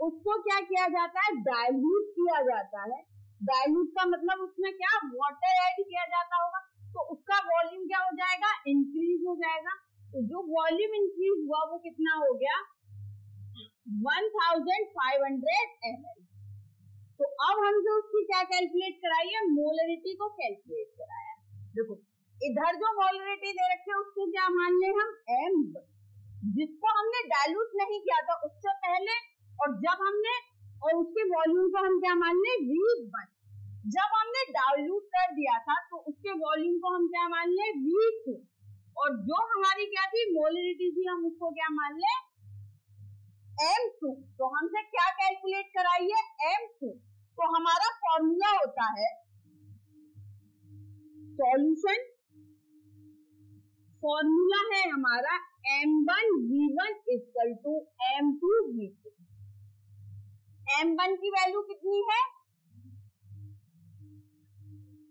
उसको क्या किया जाता है डाइल्यूट किया जाता है। डाइल्यूट का मतलब उसमें क्या वाटर ऐड किया जाता होगा तो उसका वॉल्यूम क्या हो जाएगा इंक्रीज हो जाएगा। तो जो वॉल्यूम इंक्रीज हुआ वो कितना हो गया 1500 ml। तो अब हमसे उसकी क्या कैलकुलेट कराई है, मोलरिटी को कैलकुलेट कराया। देखो इधर जो मोलरिटी दे रखे उसको क्या मान ले हम m, जिसको हमने डाइल्यूट नहीं किया था उससे पहले, और जब हमने और उसके वॉल्यूम को हम क्या मान ले V1। जब हमने डाइल्यूट कर दिया था तो उसके वॉल्यूम को हम क्या मान ले V2, और जो हमारी क्या थी मोलरिटी थी हम उसको क्या मान ले M2। तो हमसे क्या कैलकुलेट कराई है M2। तो हमारा फॉर्मूला होता है सॉल्यूशन, फॉर्मूला है हमारा M1V1 equal to M2V2। M1 की वैल्यू कितनी है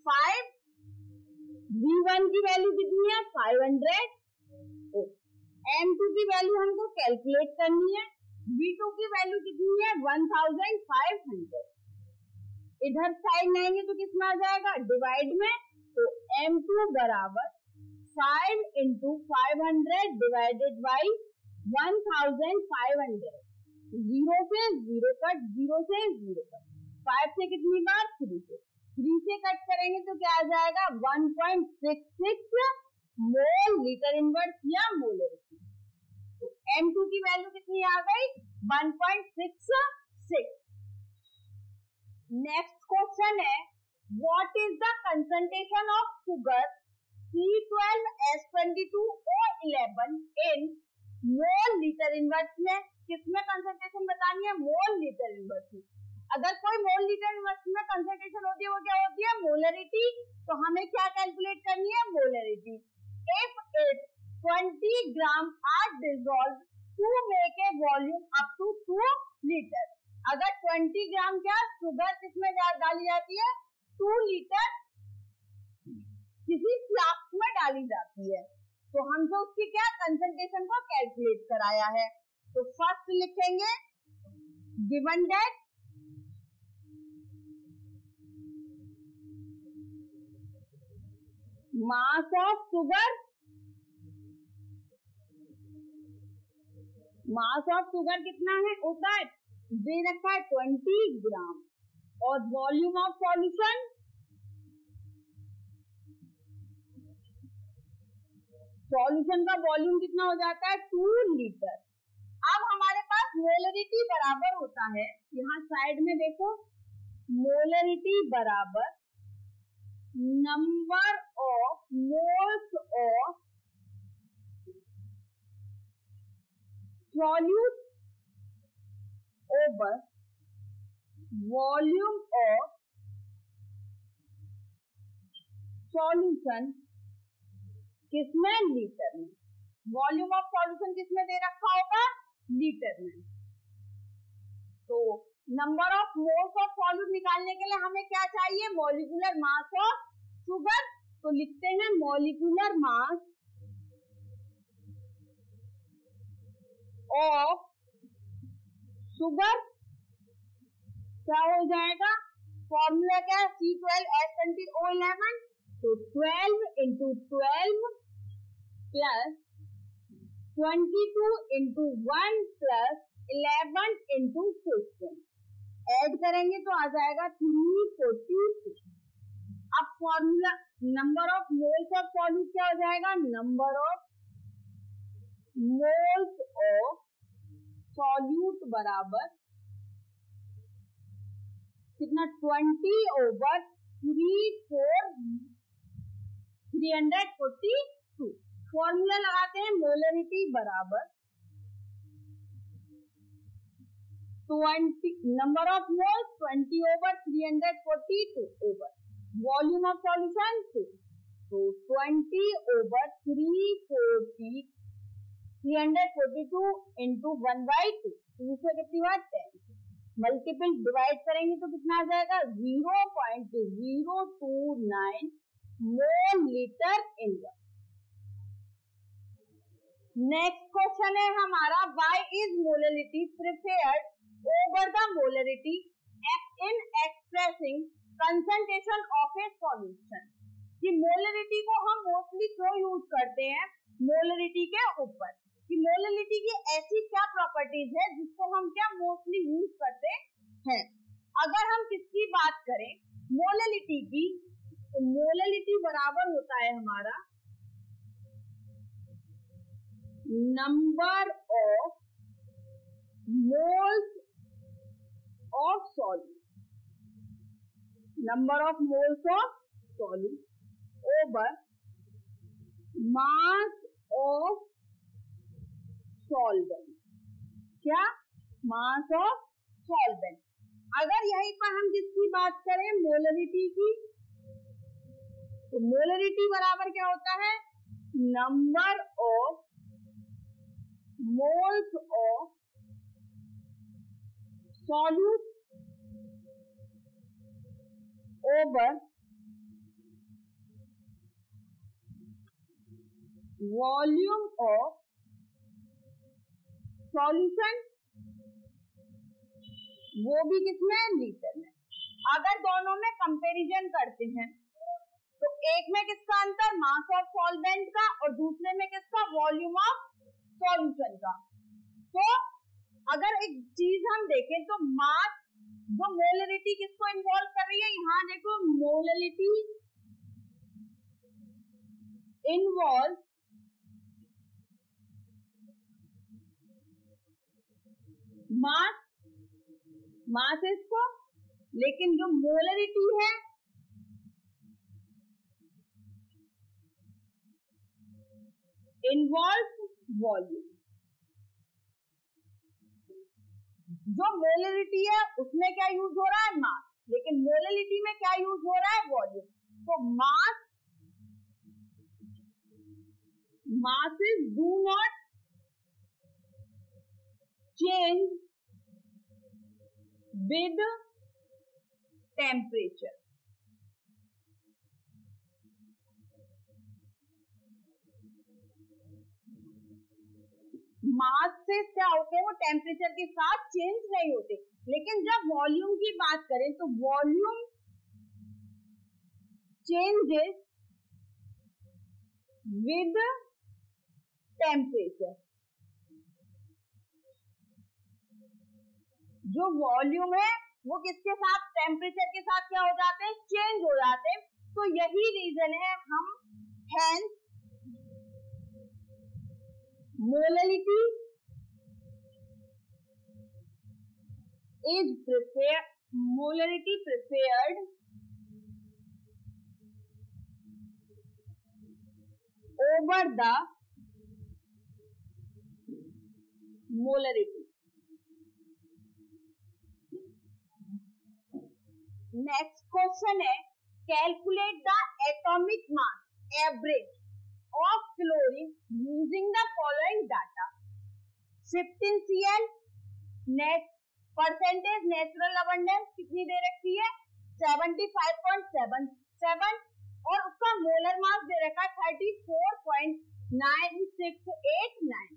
5, V1 की वैल्यू कितनी है 500, M2 की वैल्यू हमको कैलकुलेट करनी है, V2 की वैल्यू कितनी है 1500। इधर साइड लाएंगे तो कितना आ जाएगा डिवाइड में, तो M2 बराबर 5 into 500 डिवाइडेड बाई 1500। जीरो से जीरो कट, जीरो से जीरो कट, 5 से कितनी बार 3 से, 3 से कट करेंगे तो क्या आ जाएगा 1.66 मोल लीटर इनवर्स या मोलरिटी। तो M2 की वैल्यू कितनी आ गई 1.66। नेक्स्ट क्वेश्चन है what is the concentration of sugar C12H22O11 in mole litre inverse में। किसमें कंसंट्रेशन बतानी है मोल लीटर इनवर्स में। अगर कोई मोल लीटर इनवर्स में कंसंट्रेशन होती है वो क्या होती है मोलरिटी। तो हमें क्या कैलकुलेट करनी है molarity. If it 20 gram are dissolve to make a volume up to 2 litre. अगर 20 ग्राम क्या शुगर किसमें डाली जाती है 2 लीटर किसी फ्लास्क में डाली जाती है, तो हमसे उसकी क्या कंसंट्रेशन को कैलकुलेट कराया है। तो फर्स्ट लिखेंगे given that mass of sugar, mass of sugar कितना है होता है दे रखा है 20 ग्राम, और वॉल्यूम ऑफ सॉल्यूशन सॉल्यूशन का वॉल्यूम कितना हो जाता है 2 लीटर। अब हमारे पास मोलरिटी बराबर होता है, यहाँ साइड में देखो मोलरिटी बराबर number of moles of solute over volume of solution किसमें लीटर में। वॉल्यूम ऑफ सॉल्यूशन किसमें दे रखा होगा लीटर में। तो number of moles of solute निकालने के लिए हमें क्या चाहिए मॉलिक्यूलर मास ऑफ शुगर। तो लिखते हैं मॉलिक्यूलर मास ऑफ शुगर क्या हो जाएगा फॉर्मूला क्या है C12H20O11। तो 12 into 12 plus 22 into 1 plus 11 into 15 add करेंगे तो आ जाएगा 346। अब formula number of moles of solute क्या हो जाएगा number of moles of solute बराबर कितना 20 over 342। फॉर्मूला लगाते हैं मोलरिटी बराबर 20 number of moles 20 over 342 over volume of solution 2। तो 20 over 342 into 1/2 दूसरे कितनी बार 10 मल्टीपल डिवाइड करेंगे तो कितना आ जाएगा 0.029 mole litre inverse. Next question है हमारा why is molarity preferred over the molarity in expressing concentration of a solution. कि मोलरिटी को हम मोस्टली क्यों यूज करते हैं मोलरिटी के ऊपर। कि मोललिटी की ऐसी क्या प्रॉपर्टीज है जिसको हम क्या मोस्टली यूज करते हैं। अगर हम किसकी बात करें मोललिटी की, तो मोललिटी बराबर होता है हमारा number of moles of solute, number of moles of solute over mass of solvent. क्या? Mass of solvent. अगर यहीं पर हम किसकी बात करें मोलरिटी की, तो मोलरिटी बराबर क्या होता है number of moles of solute over volume of solution, वो भी किसमें लीटर में। अगर दोनों में कंपैरिजन करते हैं तो एक में किसका अंतर मास ऑफ सॉल्वेंट का और दूसरे में किसका वॉल्यूम ऑफ सॉल्यूशन का। तो अगर एक चीज हम देखें तो मास जो मोलरिटी किसको इन्वॉल्व कर रही है, यहां देखो मोलरिटी इन्वॉल्व मास, मास इसको, लेकिन जो मोलरिटी है इन्वॉल्व वॉल्यूम। जो मोलरिटी है उसमें क्या यूज हो रहा है मास, लेकिन मोलरिटी में क्या यूज हो रहा है वॉल्यूम। तो masses do not change with temperature। मास से क्या होते हैं वो टेम्परेचर के साथ चेंज नहीं होते, लेकिन जब वॉल्यूम की बात करें तो वॉल्यूम चेंजेस विद टेम्परेचर। जो वॉल्यूम है वो किसके साथ टेम्परेचर के साथ क्या हो जाते हैं चेंज हो जाते हैं। तो यही रीजन है हम hence molarity is prepared, molarity prepared over the molarity। Next question है calculate the atomic mass average of chlorine using the following data। 15 Cl net percentage natural abundance कितनी दे रखी है 75.77 और उसका मोलर मास दे रखा है 34.9689।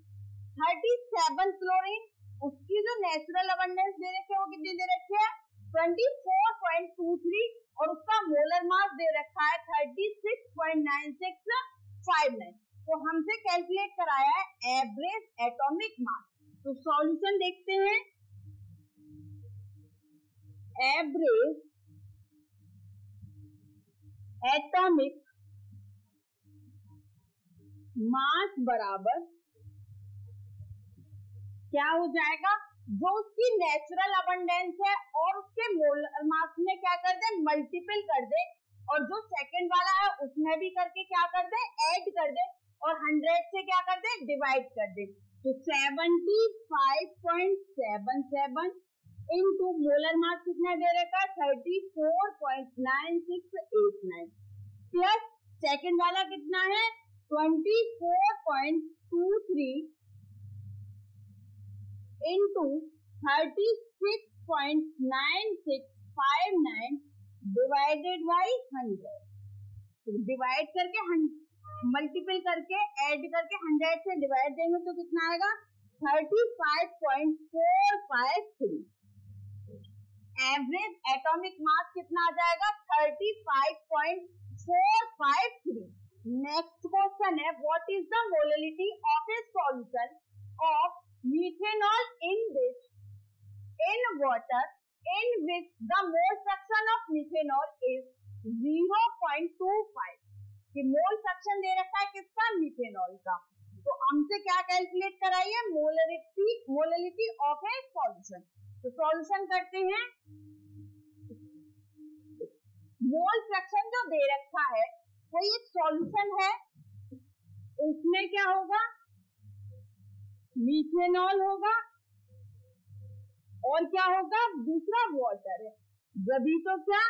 37 क्लोरीन उसकी जो नेचुरल अबंडेंस दे रखी है वो कितनी दे रखी है 24.23 और उसका मोलर मास दे रखा है 36.9659। तो हमसे कैलकुलेट कराया है एवरेज एटॉमिक मास। तो सॉल्यूशन देखते हैं। एवरेज एटॉमिक मास बराबर क्या हो जाएगा जो उसकी नेचुरल अबंडेंस है और उसके मोलर मास में क्या कर दे मल्टीपल कर दे और जो सेकंड वाला है उसमें भी करके क्या कर दे ऐड कर दे और 100 से क्या कर दे डिवाइड कर दे। तो 75.77 इनटू मोलर मास कितना दे रखा है 34.9689 प्लस सेकंड वाला कितना है 24.23 इनटू 36.9659 डिवाइडेड बाई 100। डिवाइड करके मल्टीपल करके ऐड करके 100 से डिवाइड देंगे तो कितना आएगा 35.453। एवरेज एटॉमिक मास कितना आ जाएगा 35.453। नेक्स्ट क्वेश्चन है what is the molarity of a solution of methanol in water in which the mole fraction of methanol is 0.25 कि मोल फ्रैक्शन दे रखा है किसका, मिथेनॉल का। तो हमसे क्या कैलकुलेट कराइए, मोलरिटी ऑफ ए सॉल्यूशन। तो सॉल्यूशन करते हैं, मोल फ्रैक्शन जो दे रखा है वो ये सॉल्यूशन है, उसमें क्या होगा, मिथेनॉल होगा और क्या होगा, दूसरा वाटर है। जब तो क्या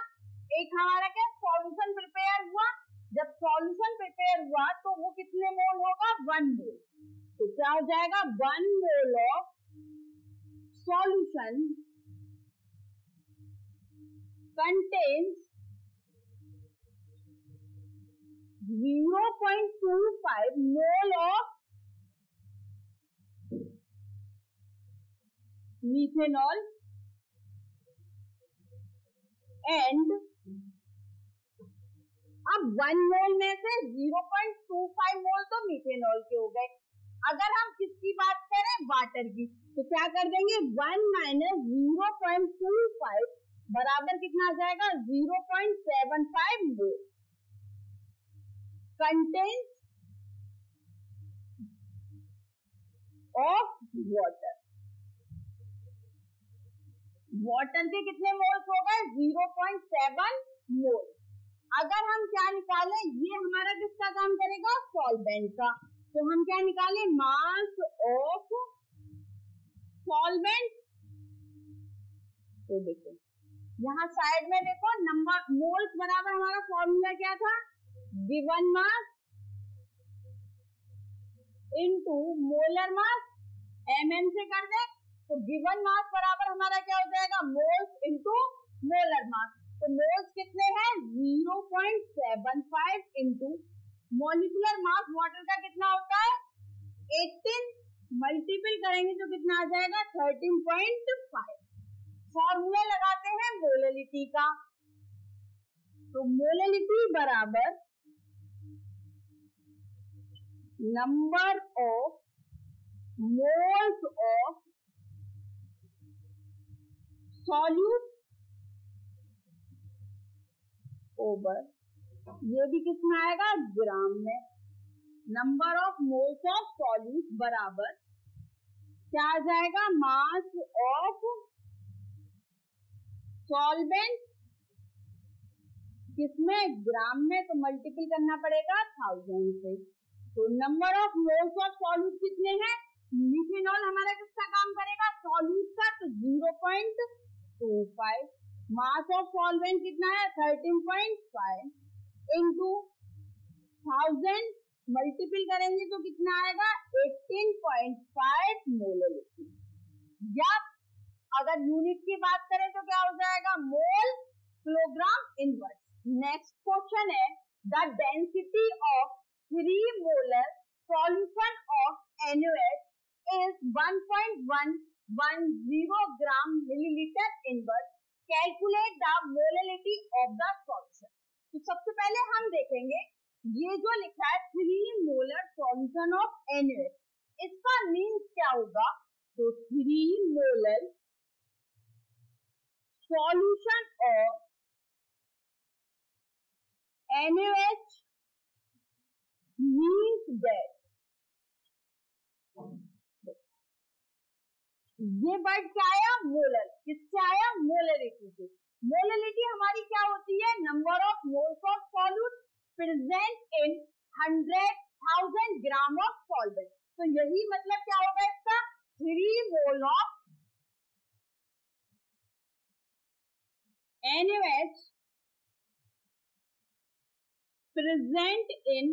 एक हमारा क्या सॉल्यूशन प्रिपेयर हुआ, जब सॉल्यूशन प्रिपेयर हुआ तो वो कितने मोल होगा, 1 मोल। तो क्या हो जाएगा, 1 mole of solution contains 0.25 mole of methanol and अब 1 मोल में से 0.25 मोल तो मिथेनॉल के हो गए। अगर हम किसकी बात करें, वाटर की, तो क्या कर देंगे, 1 माइनस 0.25 बराबर कितना आ जाएगा, 0.75 मोल कंटेन्स ऑफ वाटर। वाटर के कितने मोल्स हो गए, 0.7 मोल। अगर हम क्या निकालें, ये हमारा किसका काम करेगा, सॉल्वेंट का। तो हम क्या निकालें, मास ऑफ सॉल्वेंट। तो देखो यहाँ साइड में देखो नंबर, मोल्स बराबर हमारा फॉर्मूला क्या था, given mass into molar mass, MM से कर दे तो गिवन मास बराबर हमारा क्या हो जाएगा, मोल्स इनटू मोलर मास। तो मोल्स कितने हैं, 0.75 इनटू मॉलिक्यूलर मास वाटर का कितना होता है, 18, मल्टीपल करेंगे तो कितना आ जाएगा, 13.5। फॉर्मूला लगाते हैं मोलरिटी का, तो मोलरिटी बराबर number of moles of solute over, ये भी कितना आएगा, ग्राम में। Number of moles of solute बराबर क्या आ जाएगा, मास ऑफ सॉल्वेंट, किसमें, ग्राम में, तो मल्टीपल करना पड़ेगा 1000 से। तो number of moles of solute कितने हैं, मिथेनॉल हमारा किसका काम करेगा, सॉल्यूट का, तो 0.25। मास ऑफ सॉल्वेंट कितना है, 13.5 इनटू 1000, मल्टीपल करेंगे तो कितना आएगा, 18.5 मोलरिटी। या अगर यूनिट की बात करें तो क्या हो जाएगा, मोल किलोग्राम इनवर्स। नेक्स्ट क्वेश्चन है the density of 3 molar solution of NaOH is 1.110 gram millilitre inverse, calculate the molarity of the solution. तो सबसे पहले हम देखेंगे ये जो लिखा है 3 मोलर सॉल्यूशन ऑफ NaOH, इसका मीन्स क्या होगा। तो 3 molar solution of NaOH means that, ये वर्ड क्या आया, मोलर, किससे आया, मोलरिटी से। मोलरिटी हमारी क्या होती है, number of moles of solute present in 100,000 gram of solvent. तो यही मतलब क्या होगा इसका, 3 mole of NaOH present in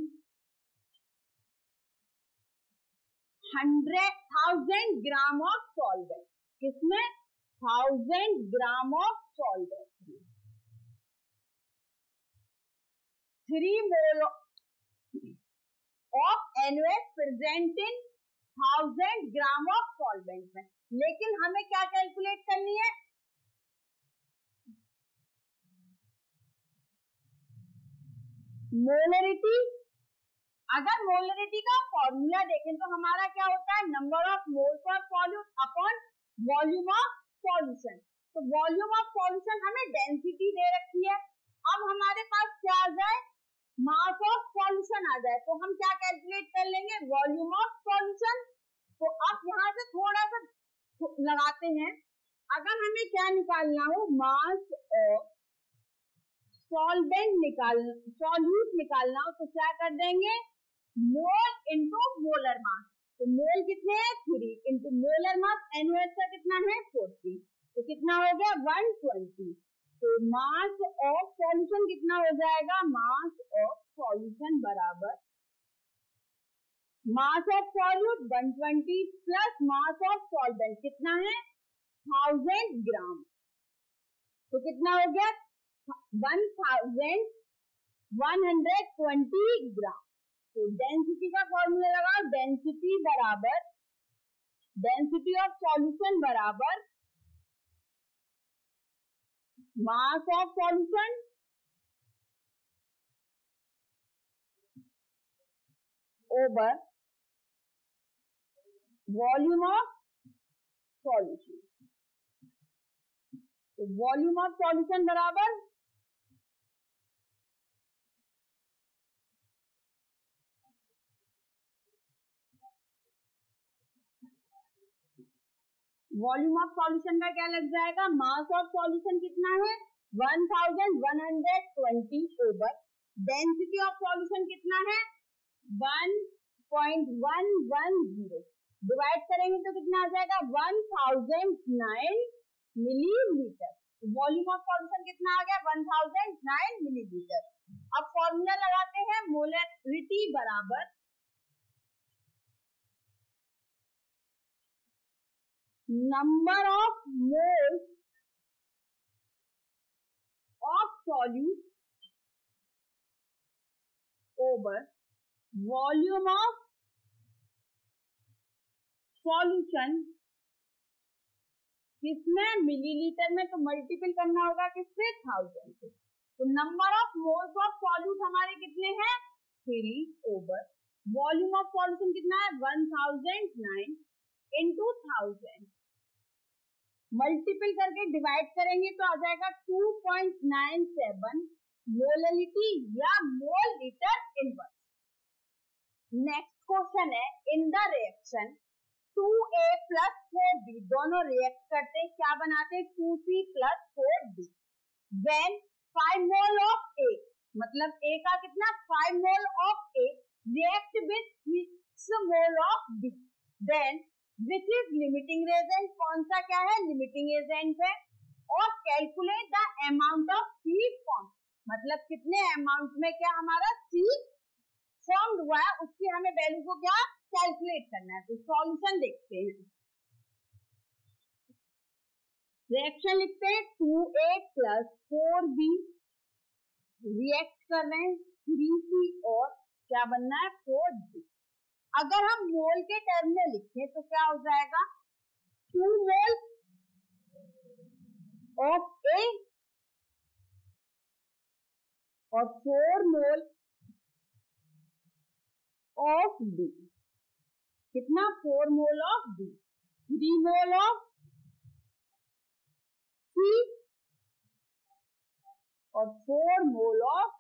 100,000 gram of solvent, किसमें, 1000 gram of solvent. 3 mole of NaOH present in 1000 gram of solvent में। लेकिन हमें क्या कैलकुलेट करनी है, मोलरिटी अगर मोलरिटी का फॉर्मूला देखें तो हमारा क्या होता है, number of moles of solute upon volume of solution. तो वॉल्यूम ऑफ सॉल्यूशन हमें डेंसिटी दे रखी है, अब हमारे पास क्या आ जाए, मास ऑफ सॉल्यूशन आ जाए, तो हम क्या कैलकुलेट कर लेंगे, वॉल्यूम ऑफ सॉल्यूशन। तो अब यहाँ से थोड़ा सा लगाते हैं, अगर हमें क्या निकालना हो, मास ऑफ सॉल्वेंट सॉल्यूट निकालना हो, तो क्या कर देंगे, मोल इंटू मोलर मास। तो मोल कितने हैं, 3 इंटू मोलर मास NaOH का कितना है, 40, तो कितना हो गया 120। तो मास ऑफ सॉल्यूशन कितना हो जाएगा, मास ऑफ सॉल्यूशन बराबर mass of solute 120 plus mass of solvent कितना है 1000 ग्राम, तो कितना हो गया 1120 ग्राम। तो डेंसिटी का फॉर्मूला लगाओ, डेंसिटी बराबर डेंसिटी ऑफ सॉल्यूशन बराबर mass of solution over volume of solution. तो वॉल्यूम ऑफ सॉल्यूशन बराबर वॉल्यूम ऑफ सॉल्यूशन का क्या लग जाएगा, मास ऑफ सॉल्यूशन कितना है 1120 ओवर डेंसिटी ऑफ सॉल्यूशन कितना है 1.110, डिवाइड करेंगे तो कितना आ जाएगा 1009 मिलीलीटर। वॉल्यूम ऑफ सॉल्यूशन कितना आ गया 1009 मिलीलीटर। अब फॉर्मूला लगाते हैं, मोलरिटी बराबर number of moles of solute over volume of solution, किसमें मिलीलीटर में, तो मल्टीपल करना होगा किससे 1000 से। तो number of moles of solute हमारे कितने हैं 3 ओवर वॉल्यूम ऑफ सॉल्यूशन कितना है 1009 इंटू 1000, मल्टीपल करके डिवाइड करेंगे तो आ जाएगा 2.97 मोलरिटी या मोल लीटर इनवर्स। नेक्स्ट क्वेश्चन है, in the reaction 2A plus 4B, दोनों रिएक्ट करते क्या बनाते 2C plus 4B, when 5 mole of A, मतलब A का कितना 5 mole of A react with 6 mole of B, then which is limiting reagent, कौन सा क्या है लिमिटिंग एजेंट है, और calculate the amount of C form, मतलब कितने अमाउंट में क्या हमारा C फॉर्म हुआ है उसकी हमें वैल्यू को क्या कैलकुलेट करना है। तो सॉल्यूशन देखते हैं, रिएक्शन लिखते हैं 2A प्लस 4B रिएक्ट कर रहे हैं 3C और क्या बनना है 4B। अगर हम मोल के टर्म में लिखें तो क्या हो जाएगा 2 मोल ऑफ A और 4 मोल ऑफ B, कितना 4 mole of B, 3 mole of C और 4 मोल ऑफ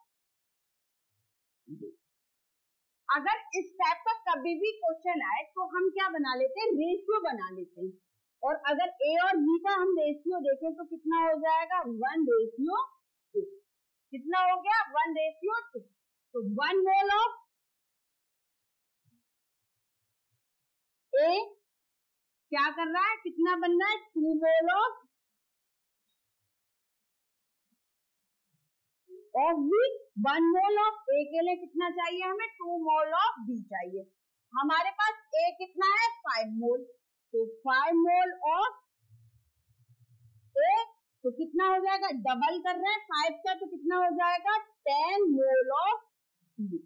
B। अगर इस टाइप का कभी भी क्वेश्चन आए तो हम क्या बना लेते हैं रेशियो बना लेते हैं, और अगर A और B का हम रेशियो देखें तो कितना हो जाएगा 1:6, कितना हो गया 1:6। तो 1 मोल ऑफ A क्या कर रहा है कितना बनना है 2 mole of B, 1 mole of A के लिए कितना चाहिए हमें 2 मोल ऑफ B चाहिए। हमारे पास A कितना है 5 मोल, तो 5 मोल ऑफ A, तो कितना हो जाएगा डबल कर रहे हैं 5 का, तो कितना हो जाएगा 10 मोल ऑफ B।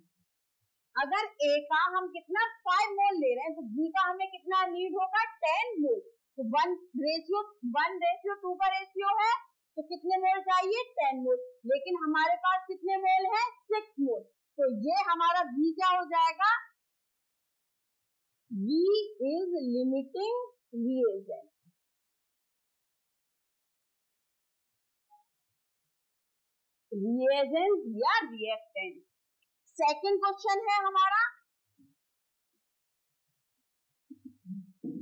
अगर A का हम कितना 5 मोल ले रहे हैं तो B का हमें कितना नीड होगा 10 मोल, तो 1:2 का रेशियो है, तो कितने मोल चाहिए 10 मोल, लेकिन हमारे पास कितने मोल है 6 मोल, तो ये हमारा V क्या हो जाएगा, V is limiting reagent. Reagent या रिएक्टेंट। सेकंड क्वेश्चन है हमारा,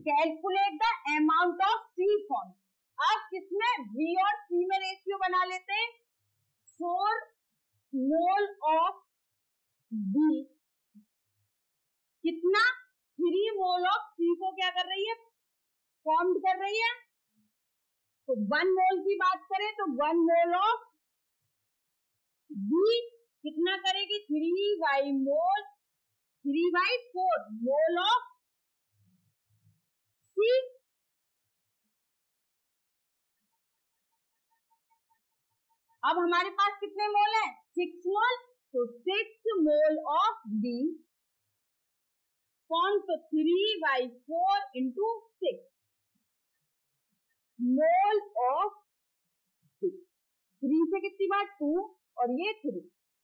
calculate the amount of C form. अब किसमें, V और C में रेशियो बना लेते हैं। 4 मोल ऑफ B कितना, 3 मोल ऑफ C को क्या कर रही है, फॉर्म कर रही है। तो 1 मोल की बात करें तो 1 मोल ऑफ B कितना करेगी, 3/4 मोल ऑफ C। अब हमारे पास कितने मोल हैं, 6 मोल। तो 6 मोल ऑफ B फॉर्म, तो 3/4 इंटू 6 मोल ऑफ C। 3 से कितनी बार 2 और ये 3,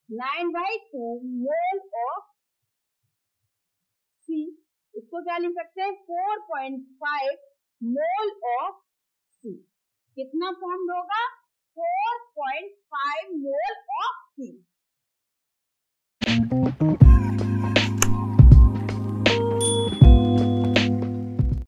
9/2 मोल ऑफ C। इसको क्या लिख सकते हैं, 4.5 मोल ऑफ C। कितना फॉर्म होगा, 4.5 मोल ऑफ C।